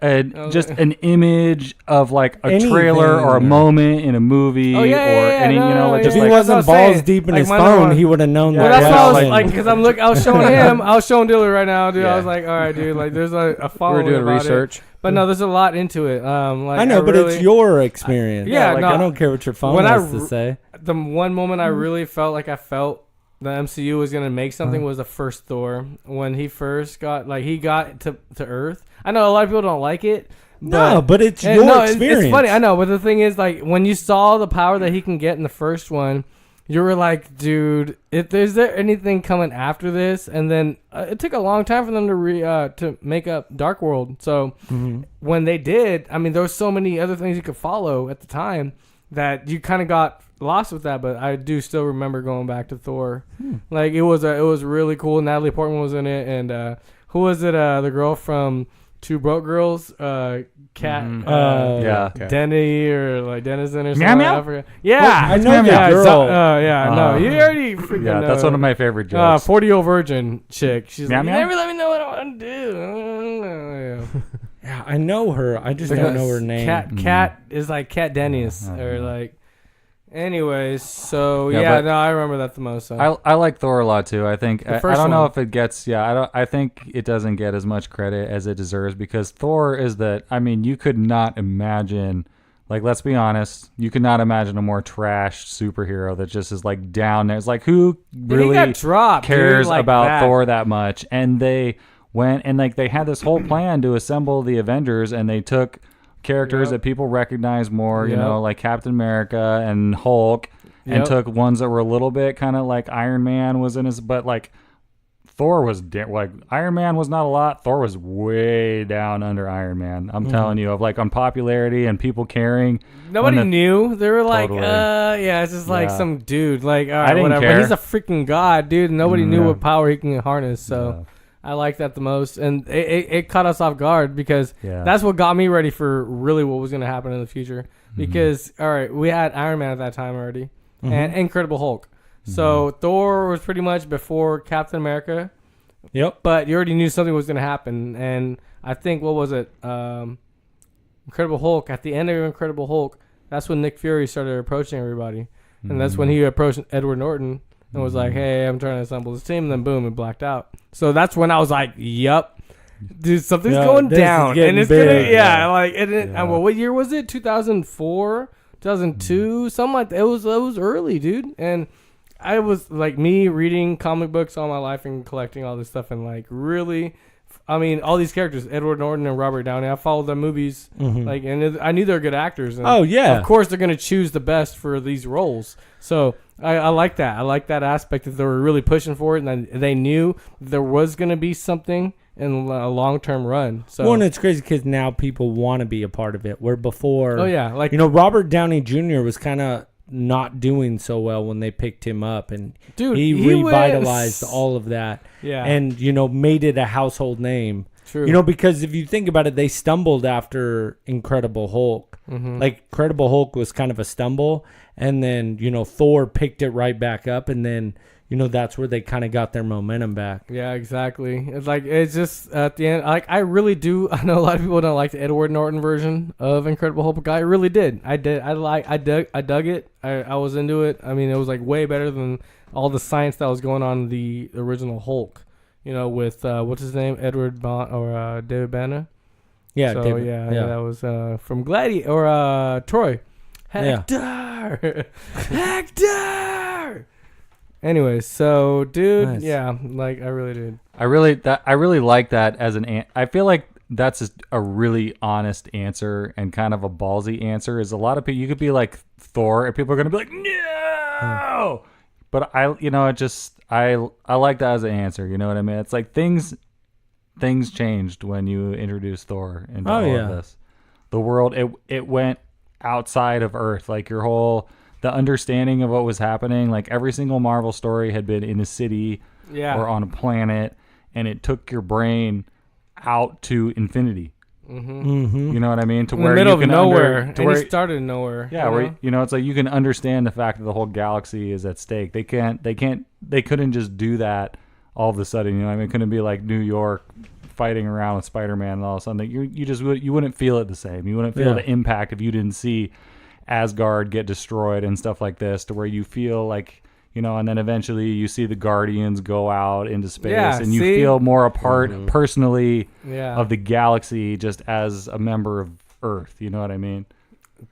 just an image of like a Anything. trailer or a moment in a movie or any, you know, like If just he like. wasn't that's what I was balls saying. deep in Like, his my phone, number he would have known Well, that. that's why I was like- like, because I was showing him, I was showing Diller right now, dude. I was like, all right, dude, like there's a We following were doing about research. it. But no, there's a lot into it. Like I know, but really, it's your experience. Yeah, like, no, I don't care what your phone when has to say. the one moment I really felt like I felt the MCU was gonna make something was the first Thor when he first got to Earth. I know a lot of people don't like it. But it's and your no, experience. It's funny, I know, but the thing is, like, when you saw the power that he can get in the first one, you were like, dude, is there anything coming after this? And then it took a long time for them to make up Dark World. So when they did, I mean, there was so many other things you could follow at the time that you kind of got lost with that. But I do still remember going back to Thor. Like it was really cool. Natalie Portman was in it, and who was it? The girl from Two Broke Girls, Denny or like Denizen or something. Meow, meow? I forget. Yeah, I know that girl. no, you already freaking Yeah, know. that's one of my favorite jokes. 40-year-old virgin chick. She's Meow, like, you meow? never let me know what I want to do. Yeah, I know her. I just don't know her name. Cat is like Cat Dennis or like. Anyways, so Yeah, but- I remember that the most. So. I like Thor a lot too. I think I first don't know one. if it gets I think it doesn't get as much credit as it deserves because Thor is that I mean you could not imagine like let's be honest, you could not imagine a more trashed superhero that just is like down there. It's like who really got dropped, cares dude, like about that. Thor that much? And they went and like they had this whole plan to assemble the Avengers and they took characters that people recognize more, you know, like Captain America and Hulk, and took ones that were a little bit kind of like Iron Man was in his, but like Thor was like Iron Man was not a lot. Thor was way down under Iron Man. I'm telling you, of like on popularity and people caring. Nobody knew. They were like, Totally. it's just like Yeah. some dude. Like, all right, didn't whatever. care. He's a freaking god, dude. Nobody knew Yeah. what power he can harness. So I like that the most. And it caught us off guard because that's what got me ready for really what was going to happen in the future. Because, all right, we had Iron Man at that time already and Incredible Hulk. So Thor was pretty much before Captain America. Yep. But you already knew something was going to happen. And I think, what was it? Incredible Hulk. At the end of Incredible Hulk, that's when Nick Fury started approaching everybody. And that's when he approached Edward Norton and was like, hey, I'm trying to assemble this team. And then boom, it blacked out. So that's when I was like, yup. Dude, something's going this is down. getting And it's big. going to, like, well, what year was it? 2004? 2002? Something like that. It was early, dude. And I was like me reading comic books all my life and collecting all this stuff and like really, I mean, all these characters, Edward Norton and Robert Downey, I followed their movies, like, and I knew they were good actors. And of course they're gonna choose the best for these roles. So I like that. I like that aspect that they were really pushing for it, and they knew there was gonna be something in a long-term run. So Well, and it's crazy because now people want to be a part of it. Where before, like Robert Downey Jr. was kind of not doing so well when they picked him up, and dude, he revitalized all of that. Yeah, and made it a household name. True. Because if you think about it, they stumbled after Incredible Hulk. Like Incredible Hulk was kind of a stumble, and then Thor picked it right back up, and then that's where they kind of got their momentum back. Yeah, exactly. It's like, it's just at the end, like, I really do. I know a lot of people don't like the Edward Norton version of Incredible Hulk, but I really did. I dug it. I was into it. I mean, it was like way better than all the science that was going on in the original Hulk. With what's his name, Edward or David Banner. Yeah, so David, that was from Gladiator or Troy. Yeah. Hector, Hector. Anyways, so dude, Nice. like I really did. I really like that as I feel like that's just a really honest answer and kind of a ballsy answer. Is a lot of people you could be like Thor and people are gonna be like no, but I like that as an answer. You know what I mean? It's like things things changed when you introduced Thor into all yeah. of this. The world, it went outside of Earth. Like the understanding of what was happening, like every single Marvel story had been in a city or on a planet, and it took your brain out to infinity. Mm-hmm. You know what I mean? To in where the middle you can of nowhere. to And where, he started in nowhere. yeah, where it's like you can understand the fact that the whole galaxy is at stake. They couldn't just do that all of a sudden. You know what I mean? It couldn't be like New York fighting around with Spider-Man and all of a sudden. You wouldn't feel it the same. You wouldn't feel the impact if you didn't see Asgard get destroyed and stuff like this, to where you feel like, you know, and then eventually you see the Guardians go out into space, and you feel more a part personally of the galaxy just as a member of Earth. You know what I mean?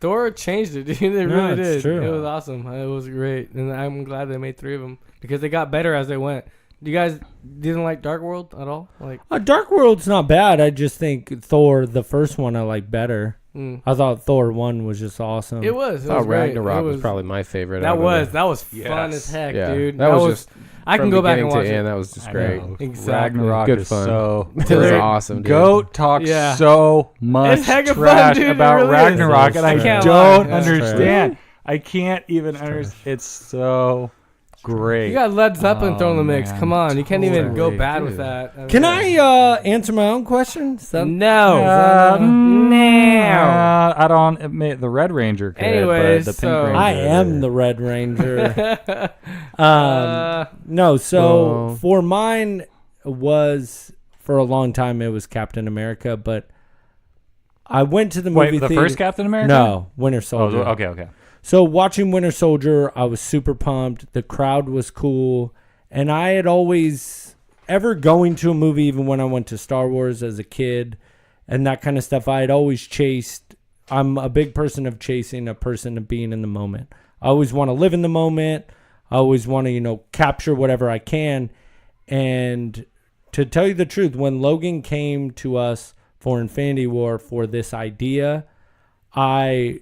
Thor changed it, dude. They really did. True. It was awesome. It was great, and I'm glad they made 3 of them because they got better as they went. You guys didn't like Dark World at all? Like Dark World's not bad. I just think Thor, the first one, I like better. I thought Thor 1 was just awesome. It was. I thought great. Ragnarok was probably my favorite. That was fun as heck, Yeah. dude. That was just I can from go back and beginning watch to it. end, that was just I great. know. Exactly. Ragnarok Good is fun. so It was awesome, dude. Goat talks Yeah. so much It's hecka fun, trash dude. It about really is. Ragnarok, and I I can't don't lie. That's understand. I can't even understand. It's so great. You got Led Zeppelin thrown in the mix. man. Come on, you can't even go Totally, bad with dude. that. Can I answer my own question? No. I don't admit the Red Ranger could, Anyways, but the Pink so- Ranger. I am the Red Ranger. No, so Well- for mine was, for a long time, it was Captain America, but I went to the movie Wait, the theater. first Captain America? No, Winter Oh, Soldier. okay. So watching Winter Soldier, I was super pumped. The crowd was cool. And I had always, ever going to a movie, even when I went to Star Wars as a kid and that kind of stuff, I had always chased. I'm a big person of chasing a person of being in the moment. I always want to live in the moment. I always want to, capture whatever I can. And to tell you the truth, when Logan came to us for Infinity War for this idea, I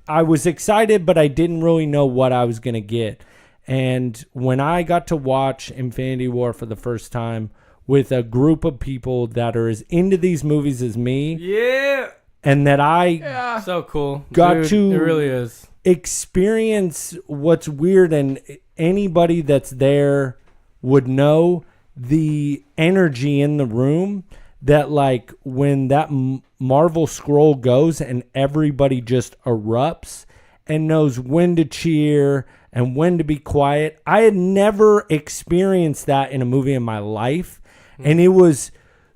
was excited, but I didn't really know what I was going to get. And when I got to watch Infinity War for the first time with a group of people that are as into these movies as me, Yeah. and that I So cool. Got Dude, to- It really is. experience what's weird, and anybody that's there would know the energy in the room, that like when that Marvel scroll goes and everybody just erupts and knows when to cheer and when to be quiet. I had never experienced that in a movie in my life. And it was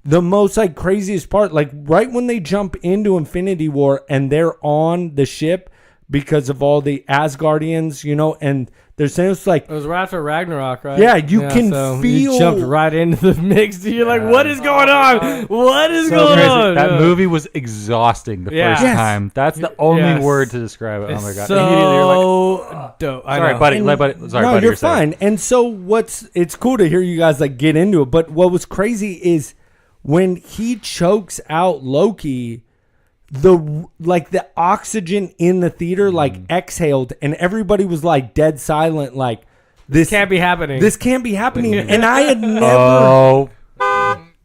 the most like craziest part. Like right when they jump into Infinity War and they're on the ship because of all the Asgardians, and they're saying it's like, It was right after Ragnarok, right? Yeah, you can so feel- You jumped right into the mix. You're like, what is going on? What is So going crazy. on? That Yeah. movie was exhausting the Yeah. first Yes. time. That's the only Yes. word to describe it. It's Oh my god! Immediately you're like, so dope. I sorry, know. buddy. And- Sorry, no, buddy. you're saying. fine. And so it's cool to hear you guys like get into it. But what was crazy is when he chokes out Loki, the oxygen in the theater like exhaled, and everybody was like dead silent, like this Can't be happening. This can't be happening. And I had never. Oh,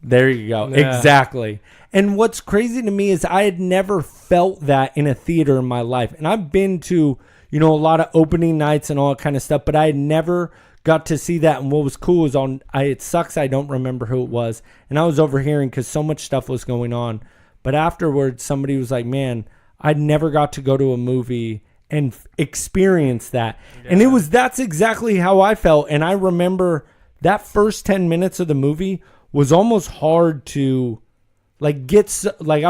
There you go. Yeah. Exactly. And what's crazy to me is I had never felt that in a theater in my life. And I've been to, a lot of opening nights and all that kind of stuff, but I had never got to see that. And what was cool is it sucks I don't remember who it was. And I was overhearing because so much stuff was going on. But afterwards, somebody was like, man, I never got to go to a movie and experience that. Yeah. And that's exactly how I felt. And I remember that first 10 minutes of the movie was almost hard to I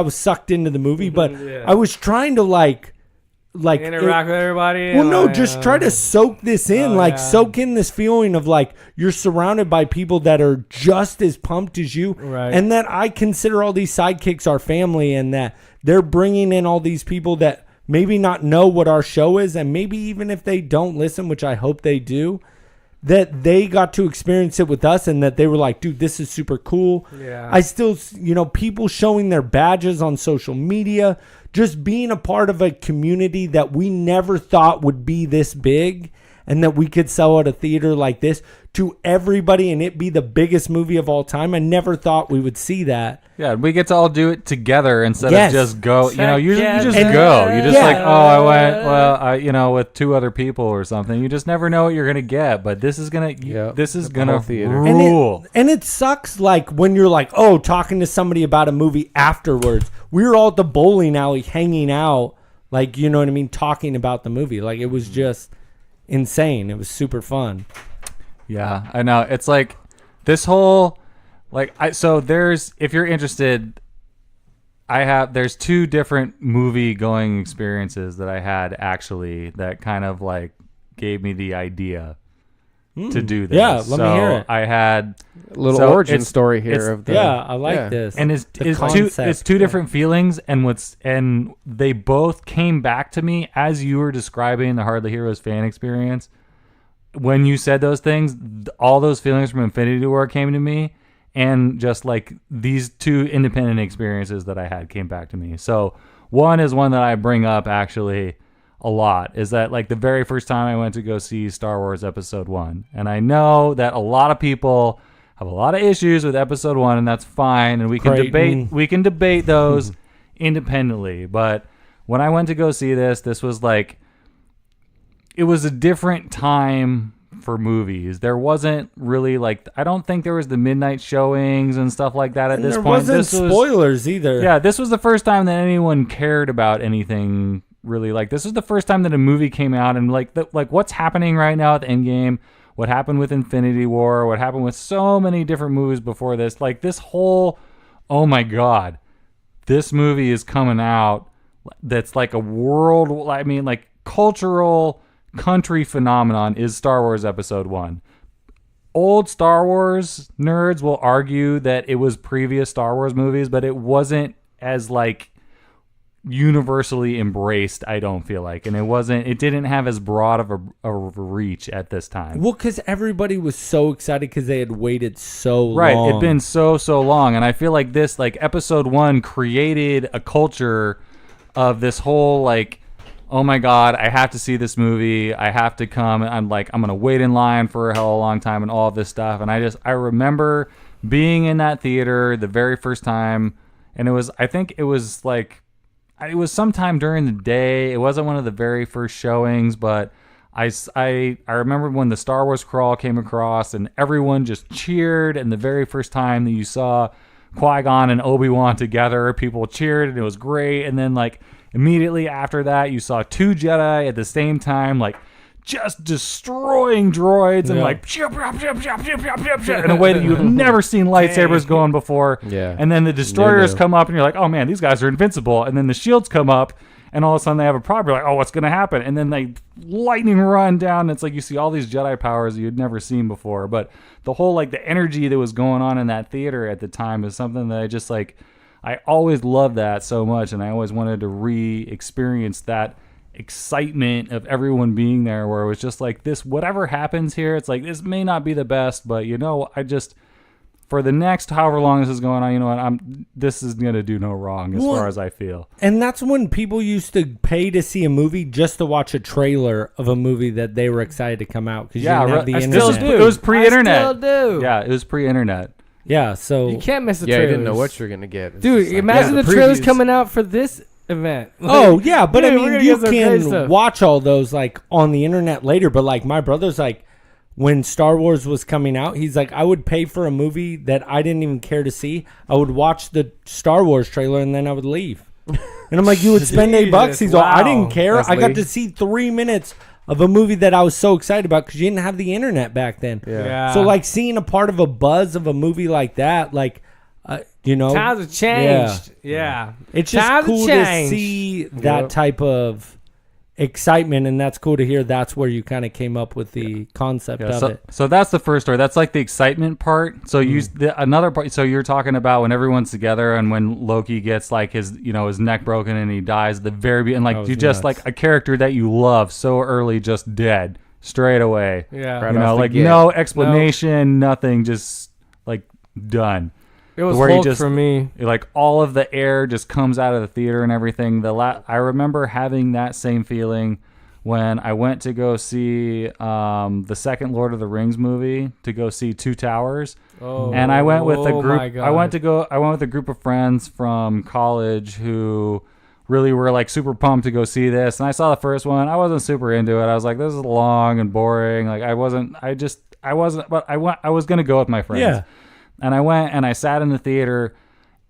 was sucked into the movie, but Yeah. I was trying to interact with everybody. well, no, like, just try to soak this in, yeah. soak in this feeling of like you're surrounded by people that are just as pumped as you, Right. and that I consider all these sidekicks our family, and that they're bringing in all these people that maybe not know what our show is, and maybe even if they don't listen, which I hope they do, that they got to experience it with us, and that they were like, dude, this is super cool. Yeah. I still, people showing their badges on social media, just being a part of a community that we never thought would be this big. and that we could sell at a theater like this to everybody and it be the biggest movie of all time. I never thought we would see that. Yeah, we get to all do it together instead Yes. of just go. You know, you just And- go. You just Yeah. like, oh, I went. Well, you know, with 2 other people or something. You just never know what you're gonna get. But this is gonna. Yep. This is The gonna whole theater. rule. And it sucks like when you're like, oh, talking to somebody about a movie afterwards. We were all at the bowling alley hanging out, like, you know what I mean, talking about the movie. Like, it was just insane. It was super fun. Yeah, I know. It's like this whole so there's, if you're interested, there's 2 different movie going experiences that I had actually that kind of like gave me the idea to do this. Yeah, let me hear it. I had A little so origin it's- story here it's- of the. Yeah, I like Yeah. this. and The it's concept, 2 different feelings, and they both came back to me as you were describing the Hardly Heroes fan experience. When you said those things, all those feelings from Infinity War came to me, and just like these 2 independent experiences that I had came back to me. So one is one that I bring up actually a lot, is that like the very first time I went to go see Star Wars Episode 1, and I know that a lot of people have a lot of issues with Episode 1, and that's fine, and we can debate those independently. But when I went to go see this was like, it was a different time for movies. There wasn't really like, I don't think there was the midnight showings and stuff like that at And this there point. wasn't spoilers either. Yeah, this was the first time that anyone cared about anything really. Like, this was the first time that a movie came out, and like what's happening right now at the Endgame, what happened with Infinity War, what happened with so many different movies before this, like this whole, oh my God, this movie is coming out that's like a world, I mean, like cultural country phenomenon is Star Wars Episode 1. Old Star Wars nerds will argue that it was previous Star Wars movies, but it wasn't as like universally embraced, I don't feel like, and it didn't have as broad of a reach at this time. Well, because everybody was so excited because they had waited so long. Right, it'd been so long, and I feel like this, like Episode 1 created a culture of this whole like, oh my God, I have to see this movie, I have to come, and I'm gonna wait in line for a hell of a long time and all of this stuff. And I remember being in that theater the very first time, and I think it was sometime during the day. It wasn't one of the very first showings, but I remember when the Star Wars crawl came across and everyone just cheered, and the very first time that you saw Qui-Gon and Obi-Wan together, people cheered and it was great. And then like immediately after that, you saw 2 Jedi at the same time, like just destroying droids and like in a way that you've never seen lightsabers going before. Yeah. And then the destroyers come up and you're like, oh man, these guys are invincible. And then the shields come up and all of a sudden they have a problem. You're like, oh, what's going to happen? And then they lightning run down. And it's like you see all these Jedi powers that you'd never seen before. But the whole like the energy that was going on in that theater at the time is something that I just like, I always loved that so much. And I always wanted to re-experience that excitement of everyone being there, where it was just like this, whatever happens here, it's like, this may not be the best, but you know, I just, for the next however long this is going on, you know what, this is gonna do no wrong as far as I feel. And that's when people used to pay to see a movie just to watch a trailer of a movie that they were excited to come out, because you didn't have the internet. It was pre-internet. I still do. Yeah, it was pre-internet. Yeah, so You can't miss the Yeah, trailers. you didn't know what you're gonna get. It's Dude, just like, imagine yeah, the trailers previews. coming out for this event. Oh yeah, but I Dude, we're mean, gonna you get some crazy can stuff. watch all those like on the internet later. But like my brother's like, when Star Wars was coming out, he's like, I would pay for a movie that I didn't even care to see. I would watch the Star Wars trailer and then I would leave. And I'm like, you would spend $8? He's like, I didn't care. That's I got Lee. to see 3 minutes of a movie that I was so excited about because you didn't have the internet back then. Yeah. So like seeing a part of a buzz of a movie like that, like, you know, Times have changed. Yeah. it's just Times cool have to changed. see that type of excitement, and that's cool to hear. That's where you kind of came up with the concept of it. So that's the first story. That's like the excitement part. So another part. So you're talking about when everyone's together and when Loki gets like his neck broken and he dies at the very beginning. Like was you just nuts. like a character that you love so early, just dead straight away. Yeah. Right You know, off the like get. no explanation, nothing, just like done. It was Where you Hulk just- for me. Like all of the air just comes out of the theater and everything. I remember having that same feeling when I went to go see the second Lord of the Rings movie, to go see Two Towers. And I went with a group. I went with a group of friends from college who really were like super pumped to go see this. And I saw the first one. I wasn't super into it. I was like, this is long and boring. Like I was going to go with my friends. Yeah. And I went and I sat in the theater,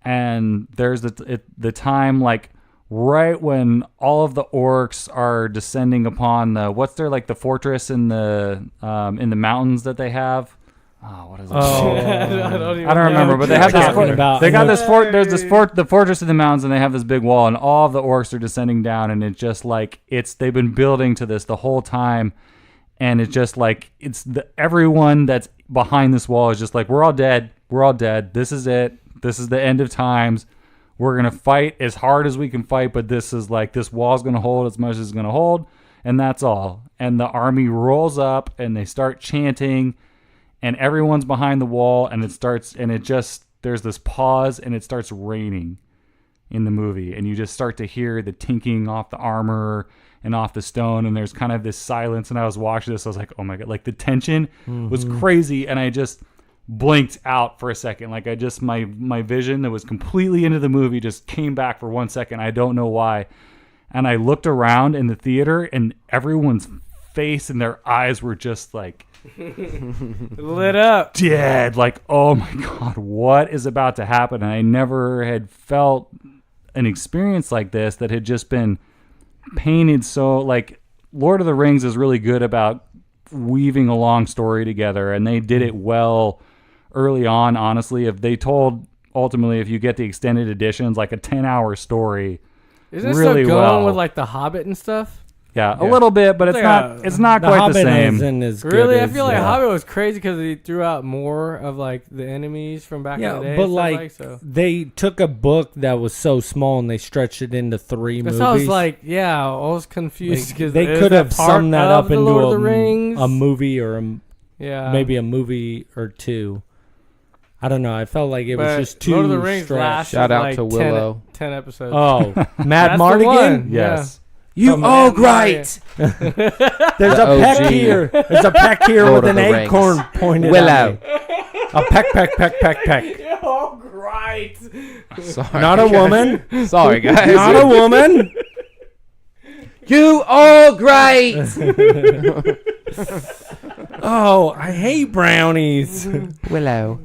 and there's the time like right when all of the orcs are descending upon the fortress in the mountains that they have. Oh, what is it? I don't remember, but they have this fort. They got this fort. There's this fort, the fortress in the mountains, and they have this big wall, and all of the orcs are descending down, and it's just like they've been building to this the whole time, and it's just like everyone that's behind this wall is just like, we're all dead. This is it. This is the end of times. We're going to fight as hard as we can fight, but this is like, this wall's going to hold as much as it's going to hold, and that's all. And the army rolls up, and they start chanting, and everyone's behind the wall, and there's this pause, and it starts raining in the movie, and you just start to hear the tinking off the armor and off the stone, and there's kind of this silence, and I was watching this, I was like, oh my God, like the tension was crazy, and I just blinked out for a second. Like my vision that was completely into the movie just came back for 1 second. I don't know why. And I looked around in the theater, and everyone's face and their eyes were just like lit up, dead. Like, oh my God, what is about to happen? And I never had felt an experience like this that had just been painted so, like, Lord of the Rings is really good about weaving a long story together, and they did it well early on. Honestly, if you get the extended editions, like a 10-hour story, isn't it really still going well with like The Hobbit and stuff? Yeah, a little bit, but it's not the quite Hobbit the same. Isn't as good Really, I as, feel like Hobbit was crazy because he threw out more of like the enemies from back in the day. But like, they took a book that was so small and they stretched it into 3 movies. I was like, I was confused because they could have summed that up into Lord of the Rings? a movie or maybe a movie or 2. I don't know. I felt like it was just too Lord of the Rings stretched. Shout out like to Willow. 10 episodes. Oh, Matt That's the Mardigan? one. Yes. You Matt right. There's a OG. peck here. There's a peck here Lord with of an the Rings. acorn pointed Willow. at me. A peck. Oh, right. Sorry. Not a woman. Sorry, guys. Not a woman. You all great. Oh, I hate brownies. Willow.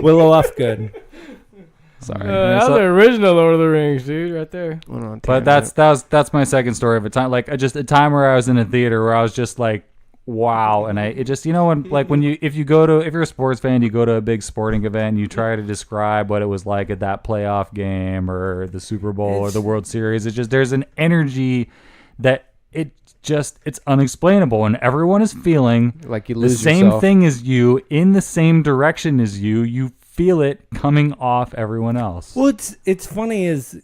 Willow Ufgood. Sorry. That was the original Lord of the Rings, dude, right there. But that's my second story of a time, like just a time where I was in a theater where I was just like, wow. And if you're a sports fan, you go to a big sporting event, you try to describe what it was like at that playoff game or the Super Bowl or the World Series. It's just, there's an energy that it's unexplainable, and everyone is feeling like you the lose same yourself. thing as you, in the same direction as you feel it coming off everyone else. Well, it's funny is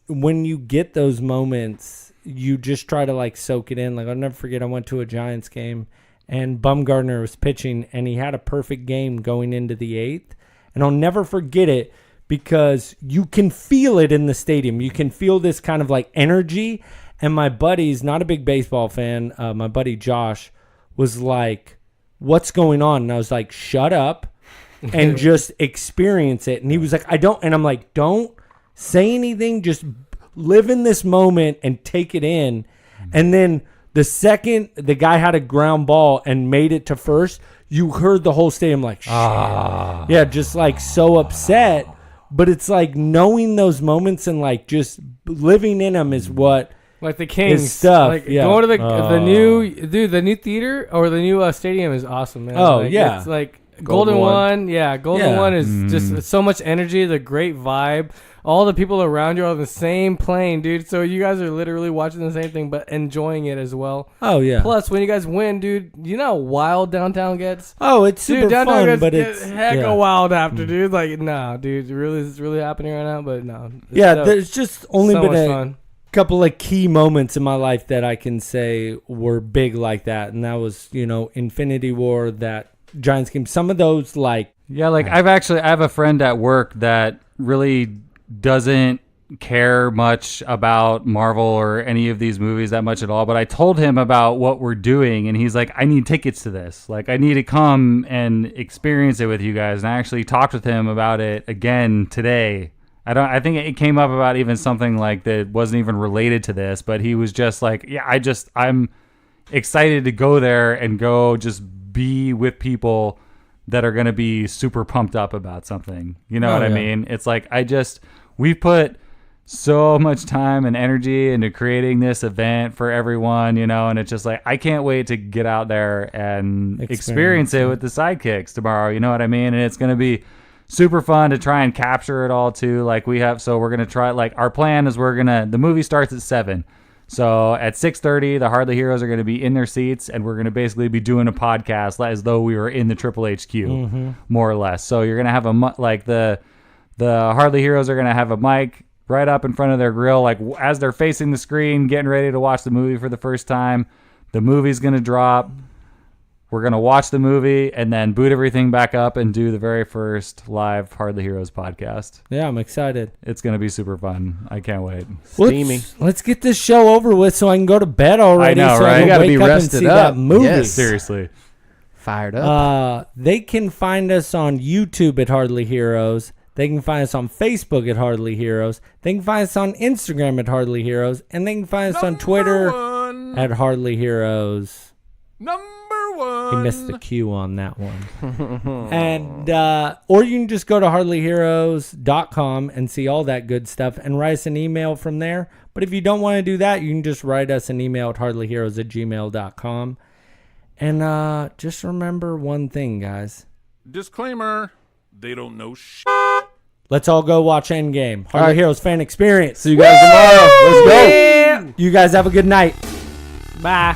when you get those moments, you just try to like soak it in. Like, I'll never forget, I went to a Giants game and Bumgarner was pitching, and he had a perfect game going into the 8th, and I'll never forget it because you can feel it in the stadium. You can feel this kind of like energy. And my buddy's not a big baseball fan. My buddy Josh was like, "What's going on?" And I was like, "Shut up and just experience it." And he was like, "I don't." And I'm like, "Don't say anything. Just live in this moment and take it in." And then the second the guy had a ground ball and made it to first, you heard the whole stadium like, shit. Yeah, just like so upset. But it's like knowing those moments and like just living in them is what. Like the Kings stuff, like yeah. going to the new theater or the new stadium is awesome, man. Oh, like, yeah. It's like Golden One. Yeah, Golden One is just so much energy, the great vibe. All the people around you are on the same plane, dude. So you guys are literally watching the same thing, but enjoying it as well. Oh, yeah. Plus, when you guys win, dude, you know how wild downtown gets? Oh, it's super downtown fun, but gets it's hecka wild after, dude. Like, nah, dude, it's really happening right now, but no. There's just only so been much a fun. couple of key moments in my life that I can say were big like that, and that was, Infinity War, that Giants game. Some of those, like, I have a friend at work that really doesn't care much about Marvel or any of these movies that much at all, but I told him about what we're doing, and he's like, I need tickets to this. Like, I need to come and experience it with you guys. And I actually talked with him about it again today. I think it came up about even something like that wasn't even related to this, but he was just like, yeah, I'm excited to go there and go just be with people that are going to be super pumped up about something. You know what I mean? It's like, we put so much time and energy into creating this event for everyone, you know, and it's just like, I can't wait to get out there and experience it with the sidekicks tomorrow. You know what I mean? And it's going to be super fun to try and capture it all too. Like so we're going to try, like our plan is the movie starts at 7. So at 6:30, the Hardly Heroes are going to be in their seats, and we're going to basically be doing a podcast as though we were in the Triple HQ, more or less. So you're going to have the Hardly Heroes are going to have a mic right up in front of their grill, like as they're facing the screen, getting ready to watch the movie for the first time. The movie's going to drop. We're going to watch the movie and then boot everything back up and do the very first live Hardly Heroes podcast. Yeah, I'm excited. It's going to be super fun. I can't wait. Steamy. Let's get this show over with so I can go to bed already. I know, so right? I can You gotta wake be up rested and see up. that movie. Yes. Seriously. Fired up. They can find us on YouTube at Hardly Heroes. They can find us on Facebook at Hardly Heroes. They can find us on Instagram at Hardly Heroes. And they can find us on Twitter at Hardly Heroes. Number 1. He missed the cue on that one. And or you can just go to hardlyheroes.com and see all that good stuff and write us an email from there. But if you don't want to do that, you can just write us an email at hardlyheroes@gmail.com. And just remember one thing, guys. Disclaimer, they don't know shit. Let's all go watch Endgame. Hardly Heroes fan experience. See you guys tomorrow. Let's go. You guys have a good night. Bye.